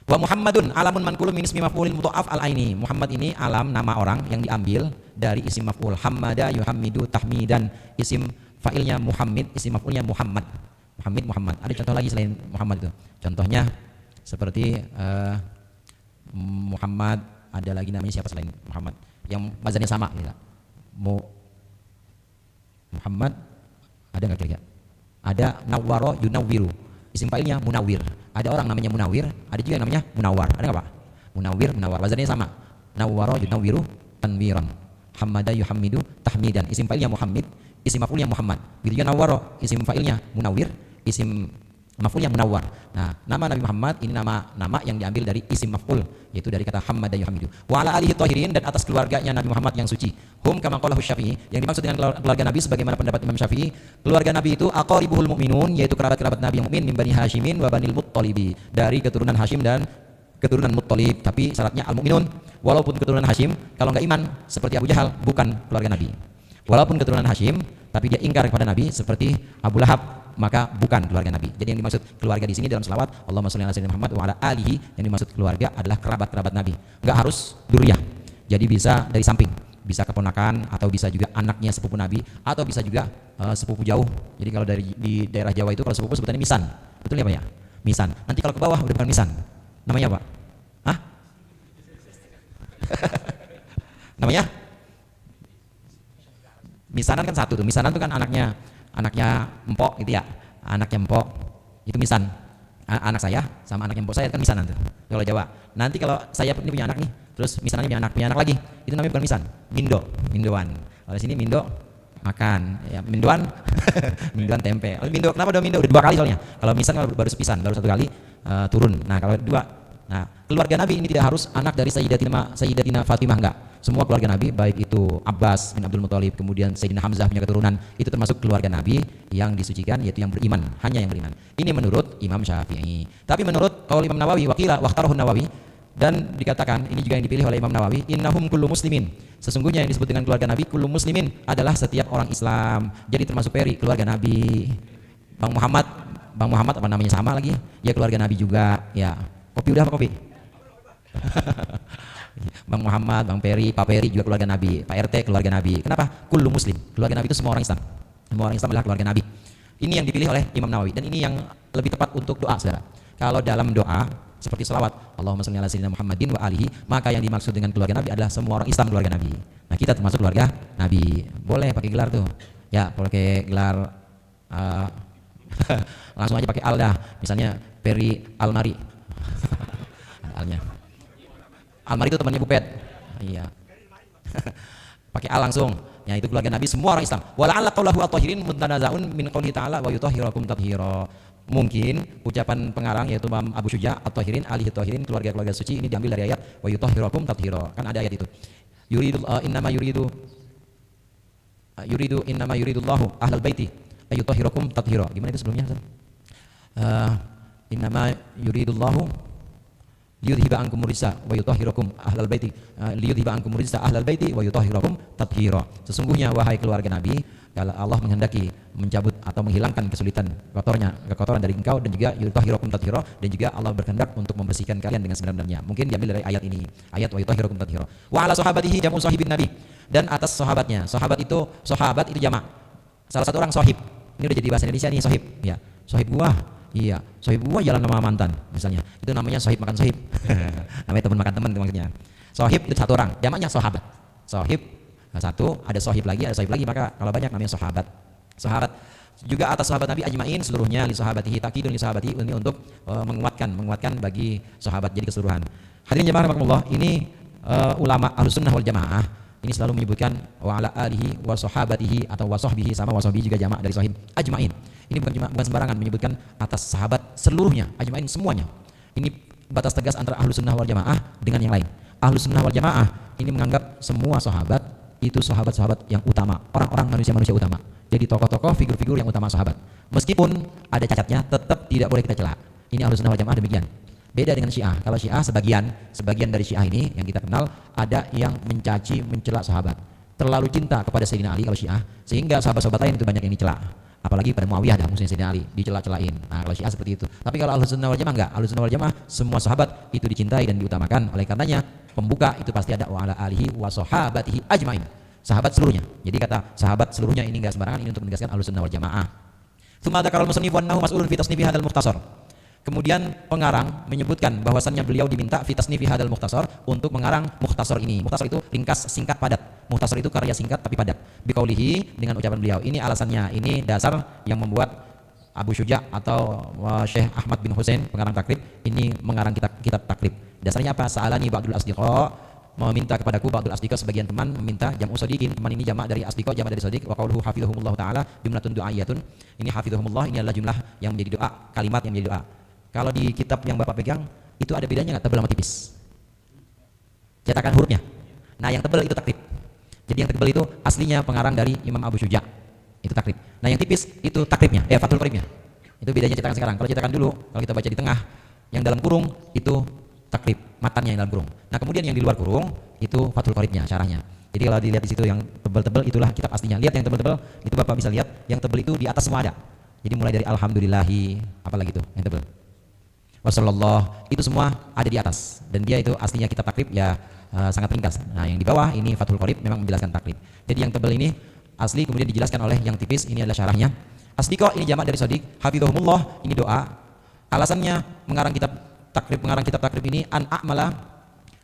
Wa Muhammadun alamun manqulun min ismi maf'ulin mudha'af al-aini. Muhammad ini alam, nama orang yang diambil dari isim maf'ul. Hammada yuhammidu tahmidan. Isim fa'ilnya Muhammad, isim maf'ulnya Muhammad. Muhammad. Ada contoh lagi selain Muhammad itu. Contohnya seperti Muhammad, ada lagi namanya siapa selain Muhammad yang mazannya sama gitu. Muhammad ada nggak kira-kira? Ada nawwaro yunawwiru, isim fa'ilnya munawwir. Ada orang namanya munawwir, ada juga yang namanya munawwar. Ada nggak Pak? Munawwar, mazannya sama. Nawwaro yunawwiru tanwiran. Hammada yuhammidu tahmidan. Isim fa'ilnya Muhammad, isim maf'ulnya Muhammad. Gitu juga nawwaro, isim fa'ilnya munawwir, isim maf'ulnya munawwar. Nah, nama Nabi Muhammad ini nama yang diambil dari isim maf'ul, yaitu dari kata hammada yuhamidu. Wa ala alihi thahirin, dan atas keluarganya Nabi Muhammad yang suci. Hum kama qalahu Syafi'i, yang dimaksud dengan keluarga Nabi sebagaimana pendapat Imam Syafi'i, keluarga Nabi itu aqaribuhul mu'minun, yaitu kerabat-kerabat Nabi yang mukmin, min bani Hasyimin wa banil Muttalibi, dari keturunan Hashim dan keturunan Muttalib. Tapi syaratnya al-mu'minun, walaupun keturunan Hashim, kalau enggak iman seperti Abu Jahal bukan keluarga Nabi. Walaupun keturunan Hashim tapi dia ingkar kepada Nabi seperti Abu Lahab, maka bukan keluarga Nabi. Jadi yang dimaksud keluarga di sini dalam selawat Allahumma sholli ala sayyidina Muhammad wa ala alihi, yang dimaksud keluarga adalah kerabat-kerabat Nabi. Enggak harus dzurriyyah. Jadi bisa dari samping, bisa keponakan atau bisa juga anaknya sepupu Nabi atau bisa juga sepupu jauh. Jadi kalau di daerah Jawa itu kalau sepupu sebutannya misan. Betul ya Pak ya? Misan. Nanti kalau ke bawah udah bukan misan. Namanya apa? Hah? Namanya Misanan kan satu tuh. Misanan tuh kan anaknya empok gitu ya. Anaknya empok itu misan. Anak saya sama anaknya empok saya kan misanan tuh. Kalau Jawa. Nanti kalau saya ini punya anak nih, terus misanannya punya anak lagi, itu namanya bukan misan, mindoan. Kalau di sini mindo makan, ya mindoan, mindoan tempe. Mindo, kenapa udah mindo? Udah 2 kali soalnya. Kalau misan baru sepisan, baru 1 kali turun. Nah kalau 2, nah keluarga Nabi ini tidak harus anak dari Sayyidatina Fatimah, enggak. Semua keluarga Nabi, baik itu Abbas bin Abdul Muthalib, kemudian Sayyidina Hamzah punya keturunan, itu termasuk keluarga Nabi yang disucikan, yaitu yang beriman, hanya yang beriman. Ini menurut Imam Syafi'i. Tapi menurut qaul Imam Nawawi, waqila waqtarahu Nawawi, dan dikatakan ini juga yang dipilih oleh Imam Nawawi, innahum kullu muslimin. Sesungguhnya yang disebut dengan keluarga Nabi kullu muslimin adalah setiap orang Islam. Jadi termasuk Peri keluarga Nabi. Bang Muhammad apa namanya sama lagi? Ya keluarga Nabi juga. Ya. Kopi udah apa kopi? Bang Muhammad, Bang Peri, Pak Peri juga keluarga Nabi, Pak RT keluarga Nabi. Kenapa? Kullu muslim. Keluarga Nabi itu semua orang Islam. Semua orang Islam adalah keluarga Nabi. Ini yang dipilih oleh Imam Nawawi dan ini yang lebih tepat untuk doa, saudara. Kalau dalam doa seperti selawat, Allahumma shalli ala sayyidina Muhammadin wa alihi, maka yang dimaksud dengan keluarga Nabi adalah semua orang Islam keluarga Nabi. Nah, kita termasuk keluarga Nabi. Boleh pakai gelar tuh. Ya, pakai gelar langsung aja pakai al dah. Misalnya Peri Almari. Alnya. Almari itu temannya Bupet. Iya. Pakai al langsung. Ya, itu keluarga Nabi semua orang Islam. Wa la'alla qaulahu at-tahirin mutanaza'un min qouli ta'ala wa yutahhirakum tathira. Mungkin ucapan pengarang yaitu Imam Abu Syuja at-Tahirin, alihi tahirin, keluarga-keluarga suci, ini diambil dari ayat wa yutahhirakum tathira. Kan ada ayat itu. Innama yuridullahu ahlal baiti ayutahhirakum tathira. Gimana itu sebelumnya? Innama yuridullahu liyudhiba ankum rijsa wa yutahhirakum ahlal baiti liyudhiba ankum rijsa ahlal baiti wa yutahhirakum tathira. Sesungguhnya wahai keluarga Nabi, kalau Allah menghendaki mencabut atau menghilangkan kekotoran dari engkau, dan juga yutahhirakum tathira, dan juga Allah berkehendak untuk membersihkan kalian dengan sebenar-benarnya. Mungkin diambil dari ayat ini, ayat wa yutahhirakum tathira. Wa ala sahabatihi jam'u sahibin nabi, dan atas sahabatnya. Sahabat itu jamak. Salah satu orang sahib. Ini udah jadi bahasa Indonesia nih, sahib. Ya, sahib gua. Iya, sahib gua jalan sama mantan misalnya. Itu namanya sahib makan sahib. Namanya teman makan teman itu maksudnya. Sahib itu satu orang, jamaknya sahabat. Sahib satu, ada sahib lagi, maka kalau banyak namanya sahabat. Sahabat juga atas sahabat Nabi ajmain seluruhnya, li sahabatihi taqidun li sahabatihi, ini untuk menguatkan bagi sahabat jadi keseluruhan. Hadirin jemaah rahimakumullah, ini ulama Ahlussunnah wal Jamaah ini selalu menyebutkan wa ala alihi wa sahabatihi atau wa sahbihi, sama wa sahbihi juga jamak dari sahib, ajmain. Ini bukan sembarangan menyebutkan atas sahabat seluruhnya, ajmain semuanya. Ini batas tegas antara Ahlussunnah wal Jamaah dengan yang lain. Ahlussunnah wal Jamaah ini menganggap semua sahabat itu sahabat-sahabat yang utama, orang-orang manusia utama. Jadi tokoh-tokoh, figur-figur yang utama sahabat. Meskipun ada cacatnya, tetap tidak boleh kita cela. Ini Ahlussunnah wal Jamaah demikian. Beda dengan Syiah. Kalau Syiah sebagian dari Syiah ini yang kita kenal ada yang mencaci, mencela sahabat. Terlalu cinta kepada Sayyidina Ali kalau Syiah, sehingga sahabat-sahabat lain itu banyak yang dicela. Apalagi pada Muawiyah dah musuhnya Sayyidina Ali, dicela-celain. Nah, kalau Syiah seperti itu. Tapi kalau Ahlussunnah wal Jamaah enggak. Ahlussunnah wal Jamaah semua sahabat itu dicintai dan diutamakan. Oleh karenanya pembuka itu pasti ada wa ala alihi wa sahabatihi ajmain. Sahabat seluruhnya. Jadi kata sahabat seluruhnya ini enggak sembarangan, ini untuk menegaskan Ahlussunnah wal Jamaah. Tsumma dzakara al-musannif wa annahu mas'ulun fi tasnifi hadzal mukhtasar. Kemudian pengarang menyebutkan bahwasannya beliau diminta fi tasnifi hadzal mukhtasar, untuk mengarang mukhtasar ini. Mukhtasar itu ringkas, singkat, padat. Mukhtasar itu karya singkat tapi padat. Biqaulihi, dengan ucapan beliau. Ini alasannya, ini dasar yang membuat Abu Syuja atau Syekh Ahmad bin Husain pengarang takrib ini mengarang kitab takrib. Dasarnya apa? Sa'alani ba'dul asdiqa, meminta kepadaku ba'dul asdiqa, sebagian teman meminta, jam'u shadiqin, teman ini jamak dari asdiqa, jamak dari shadiq. Wa qauluhu hafizahumullah taala jumlatun du'aiyatun. Ini hafizahumullah, ini adalah jumlah yang menjadi doa, kalimat yang menjadi doa. Kalau di kitab yang Bapak pegang itu ada bedanya nggak, tebal sama tipis? Cetakan hurufnya. Nah, yang tebal itu takrib. Jadi yang tebal itu aslinya pengarang dari Imam Abu Syuja. Itu takrib. Nah, yang tipis itu takribnya, Fathul Qoribnya. Itu bedanya cetakan sekarang. Kalau cetakan dulu, kalau kita baca di tengah, yang dalam kurung itu takrib, matannya yang dalam kurung. Nah, kemudian yang di luar kurung itu Fathul Qoribnya, syarahnya. Jadi kalau dilihat di situ yang tebal-tebal itulah kitab aslinya. Lihat yang tebal-tebal, itu Bapak bisa lihat, yang tebal itu di atas semua ada. Jadi mulai dari alhamdulillahi, apalagi itu yang tebal. Wassallallahu, itu semua ada di atas, dan dia itu aslinya kitab takrib ya, sangat ringkas. Nah, yang di bawah ini Fathul Qorib memang menjelaskan takrib. Jadi yang tebal ini asli, kemudian dijelaskan oleh yang tipis, ini adalah syarahnya. Asdiqa ini jamak dari shadiq, hafizahumullah ini doa. Alasannya mengarang kitab takrib ini an a'mala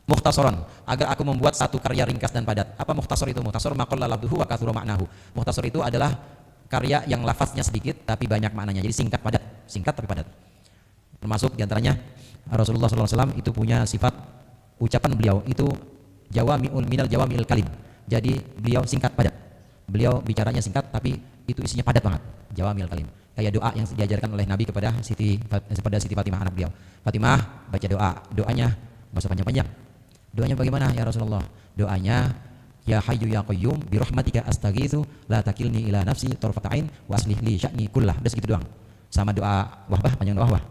mukhtasaran, agar aku membuat satu karya ringkas dan padat. Apa mukhtasar itu? Mukhtasar ma qalla lafdhuhu wa kathura ma'nahu. Mukhtasar itu adalah karya yang lafaznya sedikit tapi banyak maknanya. Jadi singkat padat, singkat tapi padat. Termasuk diantaranya Rasulullah SAW itu punya sifat ucapan beliau itu jawami'ul minal jawami'il kalim. Jadi beliau singkat padat. Beliau bicaranya singkat tapi itu isinya padat banget. Jawami'il kalim. Kayak doa yang diajarkan oleh Nabi kepada Siti Fatimah anak beliau. Fatimah baca doanya nggak usah panjang-panjang. Doanya bagaimana ya Rasulullah? Doanya ya hayyu ya qayyum bi rahmatika astaghitsu la takilni ila nafsi tarfata ain wa aslih li sya'ni kullah. Udah segitu doang. Sama doa wahbah, panjang doa wahbah.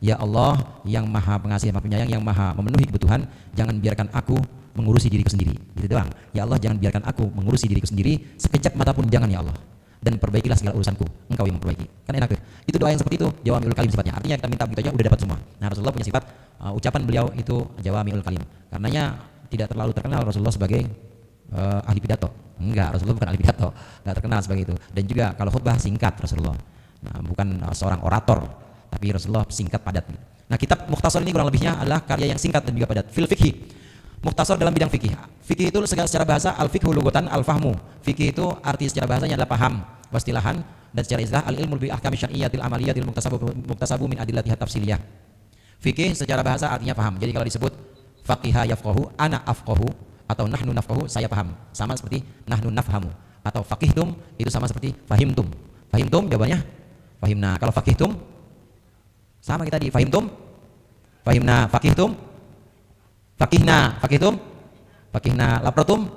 Ya Allah yang maha pengasih maha penyayang yang maha memenuhi kebutuhan, jangan biarkan aku mengurusi diriku sendiri. Gitu doang. Ya Allah jangan biarkan aku mengurusi diriku sendiri sekejap mata pun jangan ya Allah. Dan perbaikilah segala urusanku, engkau yang memperbaiki. Kan enak tuh. Itu doa yang seperti itu, jawami'ul kalim sifatnya. Artinya kita minta begitu aja udah dapat semua. Nah, Rasulullah punya sifat ucapan beliau itu jawami'ul kalim. Karenanya tidak terlalu terkenal Rasulullah sebagai ahli pidato. Enggak, Rasulullah bukan ahli pidato. Enggak terkenal sebagai itu. Dan juga kalau khutbah singkat Rasulullah. Nah, bukan seorang orator, tapi Rasulullah singkat padat. Nah, kitab Mukhtasar ini kurang lebihnya adalah karya yang singkat dan juga padat. Fil fikhi. Mukhtasar dalam bidang fikih. Fikih itu secara bahasa al-fiqhu lughatan al-fahmu. Fikih itu arti secara bahasanya adalah paham, wastilahan, dan secara istilah al-ilmu bi ahkami syar'iyyatil amaliyatil muktasabu min adillatiha tafsiliyah. Fikih secara bahasa artinya paham. Jadi kalau disebut faqiha yafqahu, ana afqahu atau nahnu nafqahu, saya paham. Sama seperti nahnu nafhamu. Atau faqihtum itu sama seperti fahimtum. Fahimtum jawabannya fahimna. Kalau faqihtum sama kita tadi fahimtum, fahimna, faqihtum, fakihna, fakitum, fakihna, lapratum,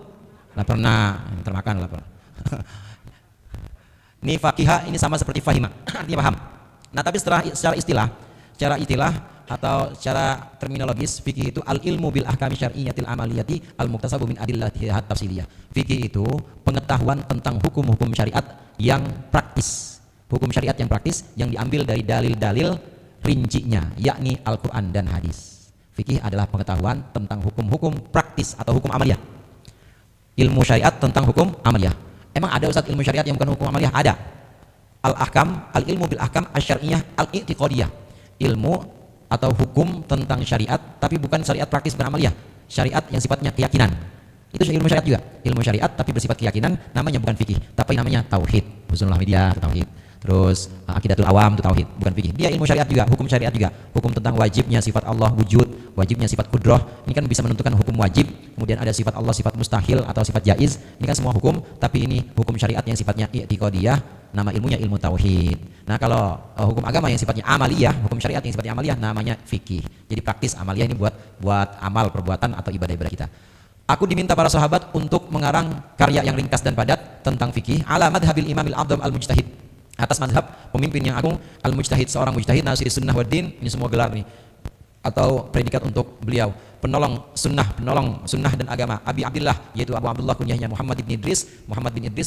laparna, termakan lapar. Ini fakiha ini sama seperti fahima, artinya paham. Nah tapi secara istilah atau secara terminologis, fikih itu al ilmu bil ahkami syar'iyyatil amaliyati al muktasabu min adillatiha tafsiliyah. Fikih itu pengetahuan tentang hukum-hukum syariat yang praktis, hukum syariat yang praktis yang diambil dari dalil-dalil rincinya, yakni Al-Quran dan hadis. Fikih adalah pengetahuan tentang hukum-hukum praktis atau hukum amaliyah. Ilmu syariat tentang hukum amaliyah. Emang ada Ustaz ilmu syariat yang bukan hukum amaliyah? Ada. Al-ahkam, al-ilmu bil ahkam asy-syar'iyyah al-i'tiqadiyah. Ilmu atau hukum tentang syariat tapi bukan syariat praktis beramaliyah. Syariat yang sifatnya keyakinan. Itu ilmu syariat juga. Ilmu syariat tapi bersifat keyakinan namanya bukan fikih, tapi namanya tauhid. Husnul media tauhid. Terus akidatul awam itu tauhid, bukan fikih. Dia ilmu syariat juga, hukum syariat juga. Hukum tentang wajibnya sifat Allah wujud, wajibnya sifat qudrah. Ini kan bisa menentukan hukum wajib. Kemudian ada sifat Allah sifat mustahil atau sifat jaiz. Ini kan semua hukum, tapi ini hukum syariat yang sifatnya i'tiqadiyah, nama ilmunya ilmu tauhid. Nah, kalau hukum agama yang sifatnya amaliyah, hukum syariat yang sifatnya amaliyah namanya fikih. Jadi praktis, amaliyah ini buat amal perbuatan atau ibadah-ibadah kita. Aku diminta para sahabat untuk mengarang karya yang ringkas dan padat tentang fikih ala madhabil imamil a'dzam al-mujtahid. Atas mazhab pemimpin yang agung al-mujtahid, seorang mujtahid nasiri sunnah wa din. Ini semua gelar nih atau predikat untuk beliau, penolong sunnah dan agama. Abi Abdullah yaitu Abu Abdullah kunyahnya Muhammad bin Idris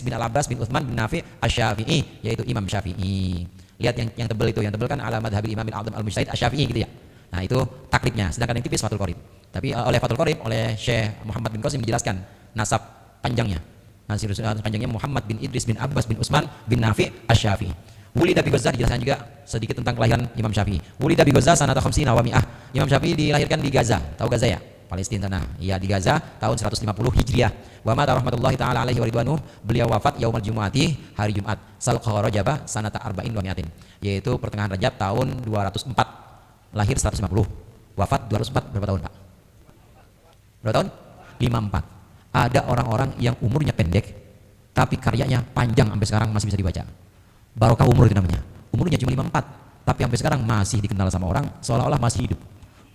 bin Al-Abbas bin Utsman bin Nafi Asy-Syafi'i, yaitu Imam Syafi'i. Lihat yang tebal itu, yang tebal kan ala madhabil imamil a'dzam al-mujtahid Asy-Syafi'i gitu ya. Nah itu takribnya, sedangkan yang tipis Fathul Qorib. Tapi oleh Fathul Qorib oleh Syekh Muhammad bin Qasim dijelaskan nasab panjangnya. Panjangnya Muhammad bin Idris bin Abbas bin Utsman bin Nafi Asy-Syafi'i. Wulida bi Ghazah, dijelaskan juga sedikit tentang kelahiran Imam Syafi'i. Wulida bi Ghazah sanata 50 wa mi'ah. Imam Syafi'i dilahirkan di Gaza. Tahu Gaza ya? Palestina sana. Iya, di Gaza tahun 150 Hijriah. Wa mata rahmatullahi taala alaihi wa ridwanuh. Beliau wafat yaumul jumu'ati, hari Jumat. Salqa Rajab sanata 40 wa mi'atin. Yaitu pertengahan Rajab tahun 204. Lahir 150. Wafat 204, berapa tahun, Pak? Berapa tahun? 54. Ada orang-orang yang umurnya pendek tapi karyanya panjang sampai sekarang masih bisa dibaca. Barokah umur itu namanya. Umurnya cuma 54 tapi sampai sekarang masih dikenal sama orang seolah-olah masih hidup.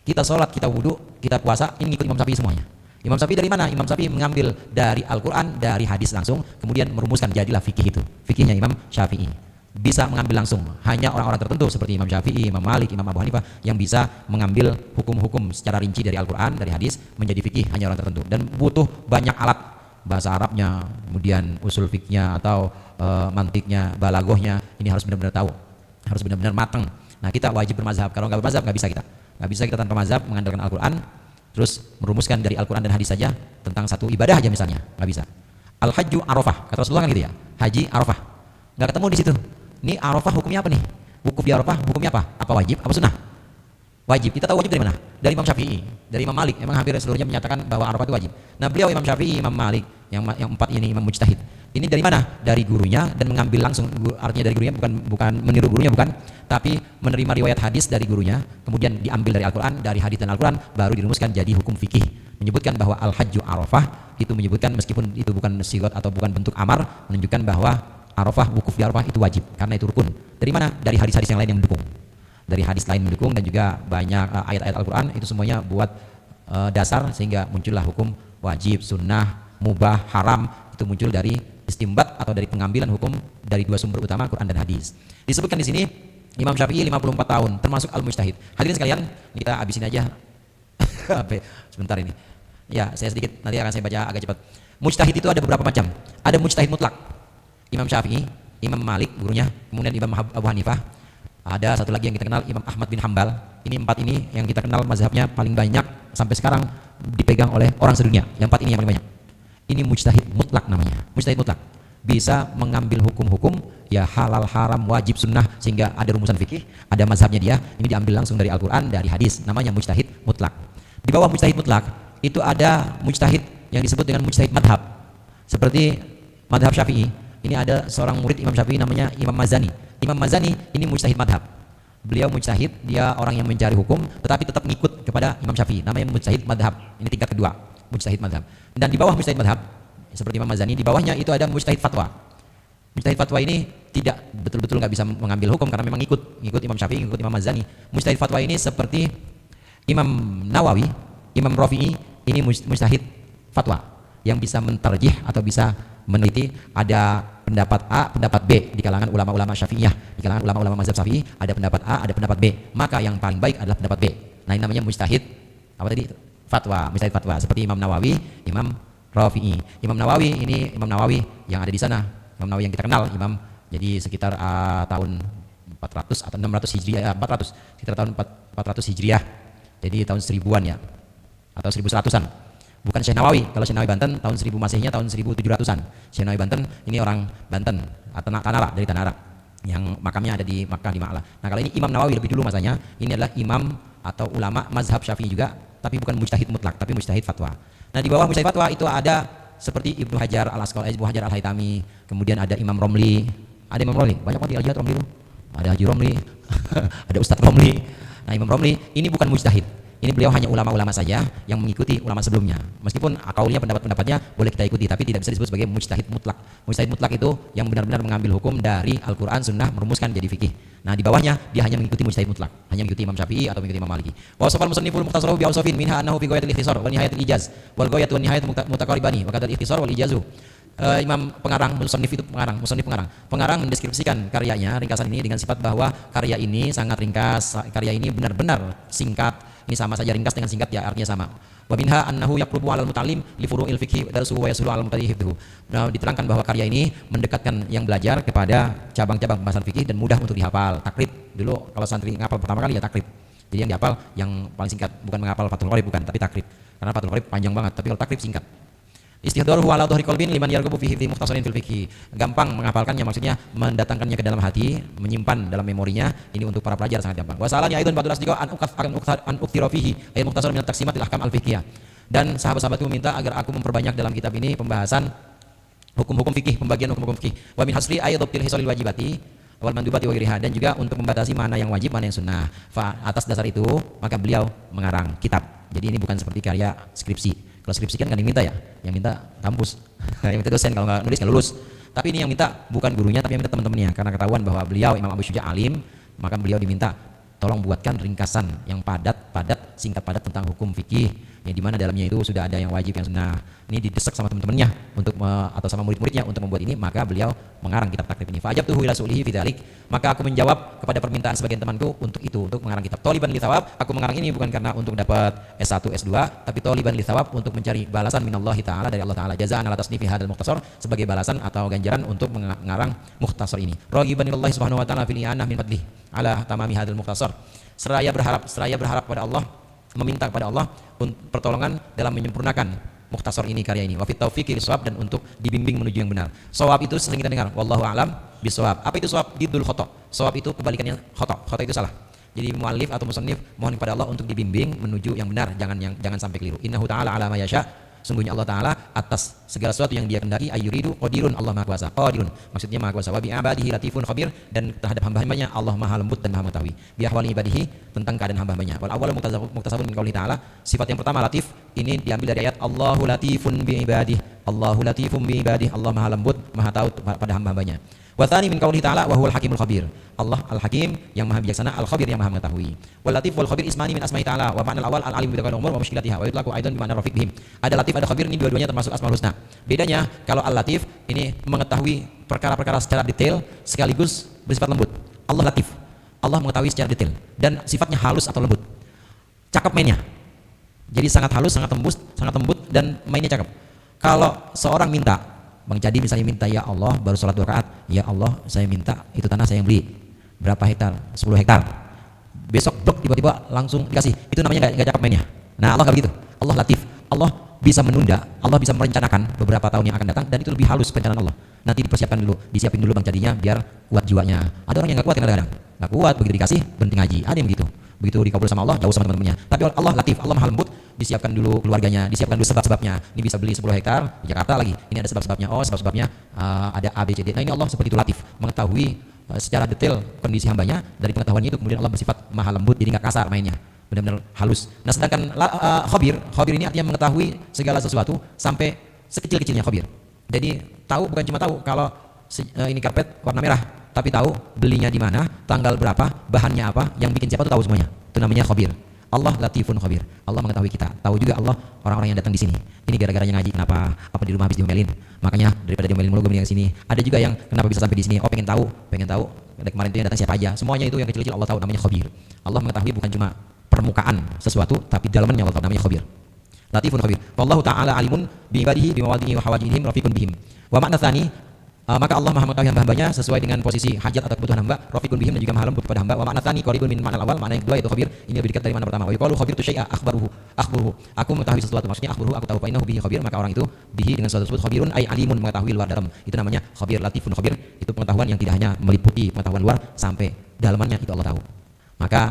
Kita sholat, kita wudhu, kita puasa, ini ngikut Imam Syafi'i semuanya. Imam Syafi'i dari mana? Imam Syafi'i mengambil dari Al-Quran, dari hadis langsung, kemudian merumuskan, jadilah fikih itu. Fikihnya Imam Syafi'i. Bisa mengambil langsung. Hanya orang-orang tertentu seperti Imam Syafi'i, Imam Malik, Imam Abu Hanifah yang bisa mengambil hukum-hukum secara rinci dari Al-Quran, dari hadis menjadi fikih, hanya orang tertentu. Dan butuh banyak alat, bahasa Arabnya, kemudian usul fikihnya atau mantiknya, balagohnya, ini harus benar-benar tahu, harus benar-benar matang. Nah kita wajib bermazhab. Kalau nggak bermazhab nggak bisa kita. Nggak bisa kita tanpa mazhab mengandalkan Al-Quran, terus merumuskan dari Al-Quran dan hadis saja tentang satu ibadah aja misalnya, nggak bisa. Al-Hajju Arafah, kata Rasulullah kan gitu ya, haji Arafah, nggak ketemu di situ. Ini Arafah hukumnya apa nih? Wukuf di Arafah hukumnya apa? Apa wajib? Apa sunnah? Wajib. Kita tahu wajib dari mana? Dari Imam Syafi'i, dari Imam Malik. Emang hampir seluruhnya menyatakan bahwa Arafah itu wajib. Nah, beliau Imam Syafi'i, Imam Malik, yang empat ini Imam Mujtahid. Ini dari mana? Dari gurunya, dan mengambil langsung, artinya dari gurunya, bukan meniru gurunya, bukan, tapi menerima riwayat hadis dari gurunya, kemudian diambil dari Al-Quran, dari hadis dan Al-Quran, baru dirumuskan jadi hukum fikih. Menyebutkan bahwa Al-Hajju Arafah, itu menyebutkan meskipun itu bukan sigot atau bukan bentuk amar, menunjukkan bahwa Arafah, wukuf di Arafah itu wajib, karena itu rukun. Dari mana? Dari hadis-hadis yang lain yang mendukung. Dari hadis lain mendukung, dan juga banyak ayat-ayat Al-Quran, itu semuanya buat dasar sehingga muncullah hukum wajib, sunnah, mubah, haram. Itu muncul dari istimbat atau dari pengambilan hukum dari dua sumber utama, Quran dan hadis. Disebutkan di sini Imam Syafi'i 54 tahun, termasuk al-mujtahid. Hadirin sekalian, kita habisin aja sebentar ini. Ya, saya sedikit, nanti akan saya baca agak cepat. Mujtahid itu ada beberapa macam. Ada mujtahid mutlak, Imam Syafi'i, Imam Malik gurunya, kemudian Imam Abu Hanifah. Ada satu lagi yang kita kenal, Imam Ahmad bin Hambal. Ini empat ini yang kita kenal mazhabnya paling banyak sampai sekarang dipegang oleh orang sedunia. Yang empat ini yang paling banyak. Ini mujtahid mutlak namanya. Mujtahid mutlak bisa mengambil hukum-hukum ya halal, haram, wajib, sunnah, sehingga ada rumusan fikih, ada mazhabnya dia. Ini diambil langsung dari Al-Quran, dari hadis. Namanya mujtahid mutlak. Di bawah mujtahid mutlak itu ada mujtahid yang disebut dengan mujtahid madhab. Seperti madhab Syafi'i. Ini ada seorang murid Imam Syafi'i namanya Imam Mazani. Imam Mazani ini mujtahid madhab. Beliau mujtahid, dia orang yang mencari hukum, tetapi tetap ngikut kepada Imam Syafi'i. Namanya mujtahid madhab. Ini tingkat kedua, mujtahid madhab. Dan di bawah mujtahid madhab, seperti Imam Mazani, di bawahnya itu ada mujtahid fatwa. Mujtahid fatwa ini tidak betul-betul nggak bisa mengambil hukum karena memang ngikut Imam Syafi'i, ngikut Imam Mazani. Mujtahid fatwa ini seperti Imam Nawawi, Imam Rafi'i, ini mujtahid fatwa yang bisa mentarjih atau bisa meneliti. Ada pendapat A, pendapat B di kalangan ulama-ulama Syafi'iyah, di kalangan ulama-ulama mazhab Syafi'i ada pendapat A, ada pendapat B, maka yang paling baik adalah pendapat B. Nah, ini namanya mujtahid apa tadi? Fatwa, mujtahid fatwa. Seperti Imam Nawawi, Imam Rafi'i. Imam Nawawi ini Imam Nawawi yang ada di sana, Imam Nawawi yang kita kenal, imam jadi sekitar tahun 400 atau 600 Hijriah, 400, sekitar tahun 400 Hijriah. Jadi tahun 1000-an ya, atau 1100-an. Bukan Syekh Nawawi. Kalau Syekh Nawawi Banten tahun 1000 Masehnya tahun 1700-an. Syekh Nawawi Banten ini orang Banten, Tanara, dari Tanara, yang makamnya ada di Makkah di Ma'lah. Nah, kalau ini Imam Nawawi lebih dulu masanya, ini adalah imam atau ulama mazhab Syafi'i juga, tapi bukan mujtahid mutlak, tapi mujtahid fatwa. Nah, di bawah mujtahid fatwa itu ada seperti Ibnu Hajar Al-Asqalani, Ibnu Hajar Al-Haytami, kemudian ada Imam Romli. Ada Imam Romli, banyak banget di Al-Jihad Romli itu. Ada Haji Romli, ada Ustadz Romli. Nah, Imam Romli ini bukan mujtahid. Ini beliau hanya ulama-ulama saja yang mengikuti ulama sebelumnya. Meskipun akaulnya, pendapat-pendapatnya boleh kita ikuti, tapi tidak bisa disebut sebagai mujtahid mutlak. Mujtahid mutlak itu yang benar-benar mengambil hukum dari Al-Quran, Sunnah, merumuskan jadi fikih. Nah, di bawahnya dia hanya mengikuti mujtahid mutlak, hanya mengikuti Imam Syafi'i atau mengikuti Imam Maliki. Wa wasafal musanniful mukhtasaru bi awsafin minha annahu fi ghayatil ikhtisar wal nihayatil ijaz wal ghayatu wan nihayatu mutaqaribani wa kadal ikhtisar wal ijazu. Imam pengarang, musannif itu pengarang mendeskripsikan karyanya, ringkasan ini, dengan sifat bahwa karya ini sangat ringkas, karya ini benar-benar singkat. Ini sama saja, ringkas dengan singkat ya artinya sama. Wa minha annahu yaqrubu 'alal mutalim li furu'il fiqhi darsuhu wa yasulu 'alal mutadhi hifdhuhu. Nah, diterangkan bahwa karya ini mendekatkan yang belajar kepada cabang-cabang pembahasan fikih dan mudah untuk dihafal. Takrib dulu kalau santri ngapal pertama kali ya takrib. Jadi yang dihafal yang paling singkat, bukan menghafal Fathul Qorib, bukan, tapi takrib. Karena Fathul Qorib panjang banget, tapi kalau takrib singkat. Istihdaruhu ala dhahri qalbin liman yarghabu fi hifdhi mukhtasarin fil fiqhi. Gampang menghafalkannya, maksudnya mendatangkannya ke dalam hati, menyimpan dalam memorinya. Ini untuk para pelajar sangat gampang. Wa salani aidan ba'dul asdiqa an ukthira fihi ay mukhtasar min at-taqsimatil ahkam al-fiqhiyah. Dan sahabat-sahabatku meminta agar aku memperbanyak dalam kitab ini pembahasan hukum-hukum fikih, pembagian hukum-hukum fikih. Wa min hasri ay dhabtil hisalil wajibati wal mandubati wa ghairiha, dan juga untuk membatasi mana yang wajib, mana yang sunnah. Atas dasar itu maka beliau mengarang kitab. Jadi ini bukan seperti karya skripsi. Kalau skripsi kan diminta ya, yang minta kampus, yang minta dosen, kalau nggak nulis nggak lulus. Tapi ini yang minta bukan gurunya, tapi yang minta teman-temannya. Karena ketahuan bahwa beliau Imam Abu Syuja alim, maka beliau diminta tolong buatkan ringkasan yang padat, singkat padat tentang hukum fikih, yang dimana dalamnya itu sudah ada yang wajib, yang sunnah. Ini didesak sama teman-temannya atau sama murid-muridnya untuk membuat ini, maka beliau mengarang kitab takrib ini. Fa'ajabtuhu ila su'lihi fi dzalik, maka aku menjawab kepada permintaan sebagian temanku untuk itu, untuk mengarang kitab. Toliban li thawab, aku mengarang ini bukan karena untuk dapat S1, S2, tapi toliban li thawab, untuk mencari balasan minallahi ta'ala, dari Allah Ta'ala, jazaan ala tasnifi hadzal mukhtasar, sebagai balasan atau ganjaran untuk mengarang mukhtasar ini. Raghiban ilallahi subhanahu wa ta'ala fil i'anah min fadlih ala tamami hadzal mukhtasar. Seraya berharap pada Allah, meminta kepada Allah pertolongan dalam menyempurnakan mukhtasar ini, karya ini. Wa fit taufiqi lis-shawab, dan untuk dibimbing menuju yang benar. Shawab itu sering kita dengar, wallahu a'lam bis-shawab. Apa itu shawab? Diddul khata'. Shawab itu kebalikannya khata'. Khata' itu salah. Jadi muallif atau musannif mohon kepada Allah untuk dibimbing menuju yang benar, jangan sampai keliru. Innahu ta'ala ala ma yasha. Sungguhnya Allah Ta'ala atas segala sesuatu yang dia kendaki, ayyuridu qadirun, Allah Maha Kuasa. Qadirun maksudnya Maha Kuasa. Wa bi ibadihi latifun khabir, dan terhadap hamba-hambanya Allah Maha lembut dan Maha mengetahui. Bi ahwali ibadihi, tentang keadaan hamba-hambanya. Wal awwalu muktasabun min qouli ta'ala. Sifat yang pertama latif ini diambil dari ayat Allahu latifun bi ibadihi. Allahu latifun bi ibadihi. Allah Maha lembut, Maha tahu pada hamba-hambanya. Wa tsani min qouli ta'ala wa huwal hakimul khabir. Allah Al-Hakim yang Maha bijaksana, Al-Khabir yang Maha mengetahui. Wal latif wal khabir ismani min asma'i ta'ala wa ma'nal awal al-alim bi umur wa mushkilatiha wa yutlaqu aidan bi ma'na rafiq bihim. Ada latif, ada khabir, ini dua-duanya termasuk Asmaul Husna. Bedanya kalau Al-Latif ini mengetahui perkara-perkara secara detail sekaligus bersifat lembut. Allah Latif. Allah mengetahui secara detail dan sifatnya halus atau lembut. Cakep mainnya. Jadi sangat halus, sangat lembut dan mainnya cakep. Kalau seorang minta, Bang Jadi misalnya minta, ya Allah, baru sholat 2 rakaat, ya Allah saya minta itu tanah saya yang beli. Berapa hektar? 10 hektar. Besok blok tiba-tiba langsung dikasih. Itu namanya nggak cakep mainnya. Nah Allah nggak begitu. Allah Latif. Allah bisa menunda, Allah bisa merencanakan beberapa tahun yang akan datang, dan itu lebih halus perencanaan Allah. Nanti dipersiapkan dulu, disiapin dulu Bang Jadinya biar kuat jiwanya. Ada orang yang nggak kuat kadang-kadang. Nggak kuat, begitu dikasih berhenti ngaji. Ada yang begitu. Begitu dikabul sama Allah, jauh sama teman-temannya. Tapi Allah Latif, Allah Maha lembut, disiapkan dulu keluarganya, disiapkan dulu sebab-sebabnya. Ini bisa beli 10 hektar di Jakarta lagi. Ini ada sebab-sebabnya. Oh, sebab-sebabnya ada A, B, C, D. Nah, ini Allah seperti itu Latif, mengetahui secara detail kondisi hambanya. Dari pengetahuannya itu kemudian Allah bersifat Maha lembut, jadi nggak kasar mainnya, benar-benar halus. Nah sedangkan khabir ini artinya mengetahui segala sesuatu sampai sekecil-kecilnya khabir. Jadi tahu bukan cuma tahu kalau ini karpet warna merah, tapi tahu belinya di mana, tanggal berapa, bahannya apa, yang bikin siapa itu tahu semuanya. Itu namanya khabir. Allah Latifun Khabir. Allah mengetahui kita. Tahu juga Allah orang-orang yang datang di sini. Ini gara-garanya ngaji kenapa? Apa di rumah habis diomelin? Makanya daripada diomelin mulu gue mending ke sini. Ada juga yang kenapa bisa sampai di sini? Oh pengen tahu. Dari kemarin itu yang datang siapa aja. Semuanya itu yang kecil-kecil Allah tahu, namanya Khabir. Allah mengetahui bukan cuma permukaan sesuatu, tapi dalamnya Allah tahu, namanya Khabir. Latifun Khabir. Wallahu ta'ala alimun bi ibadihi bi mawadhihi wa hawajihim rafiqun bihim. Wa makna tsani, maka Allah Maha mengetahui hamba-hambanya sesuai dengan posisi hajat atau kebutuhan hamba, rafiqun bihim, dan juga Maha lembut kepada hamba. Wa makna tsani qaribun min ma'nal awal, makna yang kedua yaitu khabir, ini lebih dekat dari makna pertama. Wa yuqalu khabirtu syai'a akhbaruhu. Aku mengetahui sesuatu, maksudnya akhbaruhu, aku tahu, fa innahu bihi khabir, maka orang itu bihi dengan sesuatu tersebut khabirun ay alimun, mengetahui luar dalam. Itu namanya khabir. Latifun khabir, itu pengetahuan yang tidak hanya meliputi pengetahuan luar sampai dalamannya, itu Allah tahu. Maka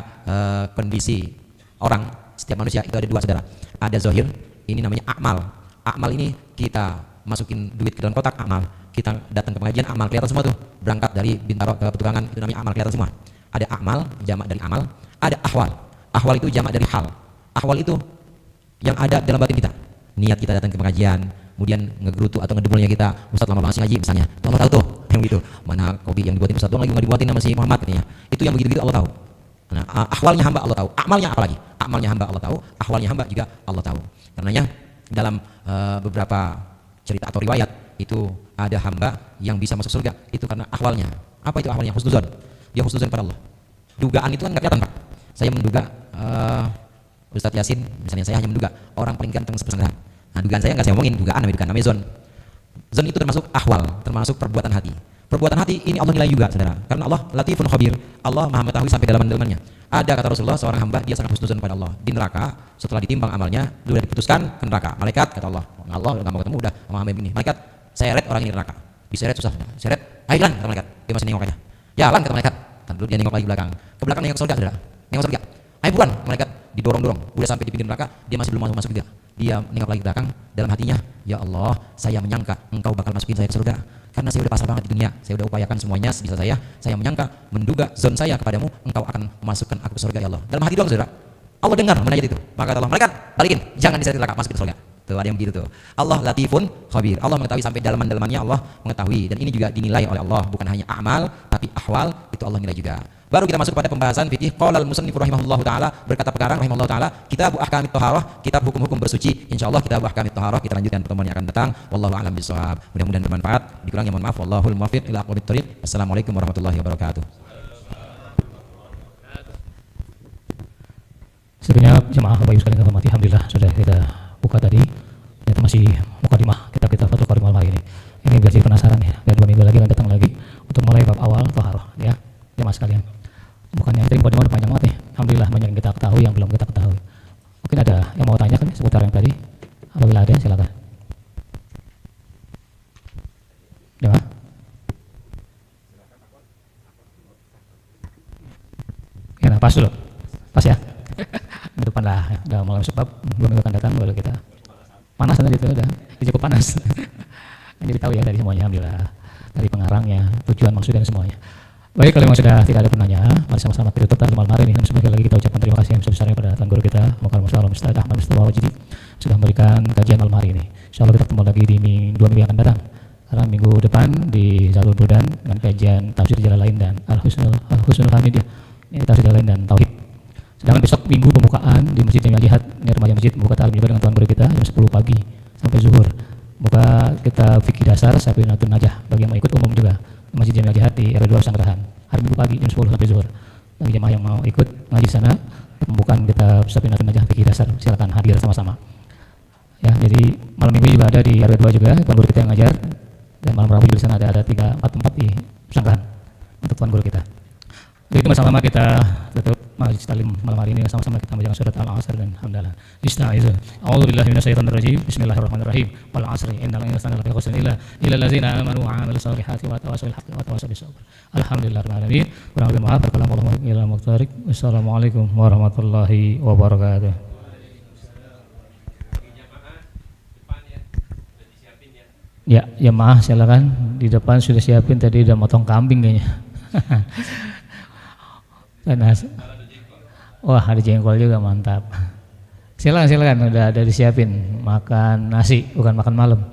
kondisi orang, setiap manusia itu ada dua, saudara. Ada zahir, ini namanya akmal. Akmal ini kita masukin duit ke dalam kotak, akmal. Kita datang ke pengajian, amal, kelihatan semua tuh. Berangkat dari Bintaro ke Petukangan, itu namanya amal, kelihatan semua. Ada akmal, jamak dari amal. Ada ahwal. Ahwal itu jamak dari hal. Ahwal itu yang ada dalam batin kita. Niat kita datang ke pengajian, kemudian ngegerutu atau ngedebulnya kita, Ustaz lama banget sih ngaji misalnya. Itu Allah tahu tuh, yang gitu. Mana kopi yang dibuatin Ustaz tuh lagi nggak dibuatin sama si Muhammad katanya. Itu yang begitu-begitu Allah tahu. Nah, ahwalnya hamba Allah tahu. Amalnya apa lagi? Amalnya hamba Allah tahu. Ahwalnya hamba juga Allah tahu. Karenanya dalam beberapa cerita atau riwayat itu ada hamba yang bisa masuk surga itu karena ahwalnya. Apa itu ahwalnya? Husnuzon. Dia husnuzon pada Allah. Dugaan itu kan nggak kelihatan Pak. Saya menduga Ustadz Yasin misalnya, saya hanya menduga orang paling ganteng sepesantren. Nah dugaan saya nggak saya ngomongin dugaan, namanya zon. Zon itu termasuk ahwal, termasuk perbuatan hati. Perbuatan hati ini Allah nilai juga, saudara. Karena Allah Latifun Khabir, Allah Maha mengetahui sampai dalaman-dalamannya. Ada kata Rasulullah, seorang hamba dia sangat husnuzon pada Allah. Di neraka setelah ditimbang amalnya, sudah diputuskan ke neraka. Malaikat kata Allah nggak mau ketemu, udah sama hamba ini. Malaikat, seret orang ini neraka. Diseret susah, seret, ayo jalan kata malaikat. Dia masih nengok aja. Jalan kata malaikat. Lalu dia nengok lagi belakang. Ke belakang nengok surga, saudara. Nengok surga. Ayo buruan, malaikat didorong-dorong. Udah sampai di pinggir neraka, dia masih belum masuk juga. Dia nengok lagi belakang, dalam hatinya, ya Allah, saya menyangka Engkau bakal masukin saya ke surga. Karena saya udah pasrah banget di dunia, saya udah upayakan semuanya sebisa saya menyangka, menduga zon saya kepadamu, Engkau akan memasukkan aku ke surga ya Allah. Dalam hati doang, saudara. Allah dengar menajat itu. Maka Allah, malaikat, balikin, jangan diseret neraka, masuk ke surga. Tuh ada yang begitu tuh. Allah Latifun Khabir. Allah mengetahui sampai dalaman-dalamannya, Allah mengetahui, dan ini juga dinilai oleh Allah, bukan hanya amal tapi ahwal, itu Allah nilai juga. Baru kita masuk pada pembahasan fikih. Qala al-musannif rahimahullahu taala, berkata pekarang rahimahullahu taala, kitab ahkamit thaharah, kitab hukum-hukum bersuci. Insyaallah kitab ahkamit thaharah kita lanjutkan pertemuan yang akan datang. Wallahu a'lam bishawab. Mudah-mudahan bermanfaat. Dikurangnya mohon maaf. Wallahul muwaffiq ila aqwamit thoriq. Assalamualaikum warahmatullahi wabarakatuh. Sebenarnya jemaah Bapak Ibu sekalian yang hormati, alhamdulillah sudah kita buka tadi. Itu masih mukadimah kita Fathul Qarim al ini. Ini biar jadi penasaran ya. Dan 2 minggu lagi akan datang lagi untuk mulai bab awal thaharah ya. Jemaah sekalian. Bukannya itu mukadimah panjang banget nih. Alhamdulillah banyak yang kita ketahui yang belum kita ketahui. Mungkin ada yang mau tanya kan seputar yang tadi? Apabila ada silakan. Jemaah. Ya, Pas dulu. Pas ya. Depan lah, udah malam sebab 2 minggu akan datang baru kita panas tadi itu udah cukup panas. Jadi tahu ya dari semuanya, alhamdulillah, dari pengarangnya, tujuan maksud dan semuanya. Baik, kalau memang sudah tidak ada penanya, mari sama-sama kita tutup malam hari ini. Dan sekali lagi kita ucapkan terima kasih yang sebesarnya pada Tuan Guru kita, Mukarram Mustafa Ustaz Ahmad Mustafa Wajidi, sudah memberikan kajian malam hari ini. Insyaallah kita ketemu lagi di 2 minggu yang akan datang. Karena minggu depan di Zalul Burdan dengan kajian tafsir Jalalain dan Al-Husnul Hamidiyah. Ini tafsir Jalalain dan Tauhid. Sedangkan besok minggu pembukaan di Masjid Jami Al-Jihad, ini remaja masjid membuka ta'lim juga dengan Tuan Guru kita jam 10 pagi sampai zuhur. Buka kita fikih dasar Safinatun Najah bagi yang mau ikut umum juga. Masjid Jami Al-Jihad di RW 2 Sanggerahan. Hari Minggu pagi jam 10 sampai zuhur. Bagi jemaah yang mau ikut ngaji sana, pembukaan kita Safinatun Najah fikih dasar, silakan hadir sama-sama. Ya, jadi malam Minggu juga ada di RW 2 juga Tuan Guru kita yang ngajar, dan malam Rabu juga di sana ada 3-4 tempat di Sanggerahan untuk Tuan Guru kita. Jadi bersama-sama kita tutup majelis taklim malam hari ini, sama-sama kita membaca surat Al-Asr dan hamdalah. Ista'izu. A'udzubillahi minasyaitonir rajim. Bismillahirrahmanirrahim. Wal 'asri innal insana lafi khusr illa ladzina amanu wa 'amilus solihati wa tawassaw bil haqqi wa tawassaw bis sabr. Alhamdulillahirabbil alamin. Kurang lebih maaf berkalam Allah ila muqtarik. Wassalamualaikum warahmatullahi wabarakatuh. Ya, jemaah silakan di depan sudah siapin, tadi udah motong kambing kayaknya. Wah, ada jengkol juga, mantap. Silakan udah ada disiapin, makan nasi bukan makan malam.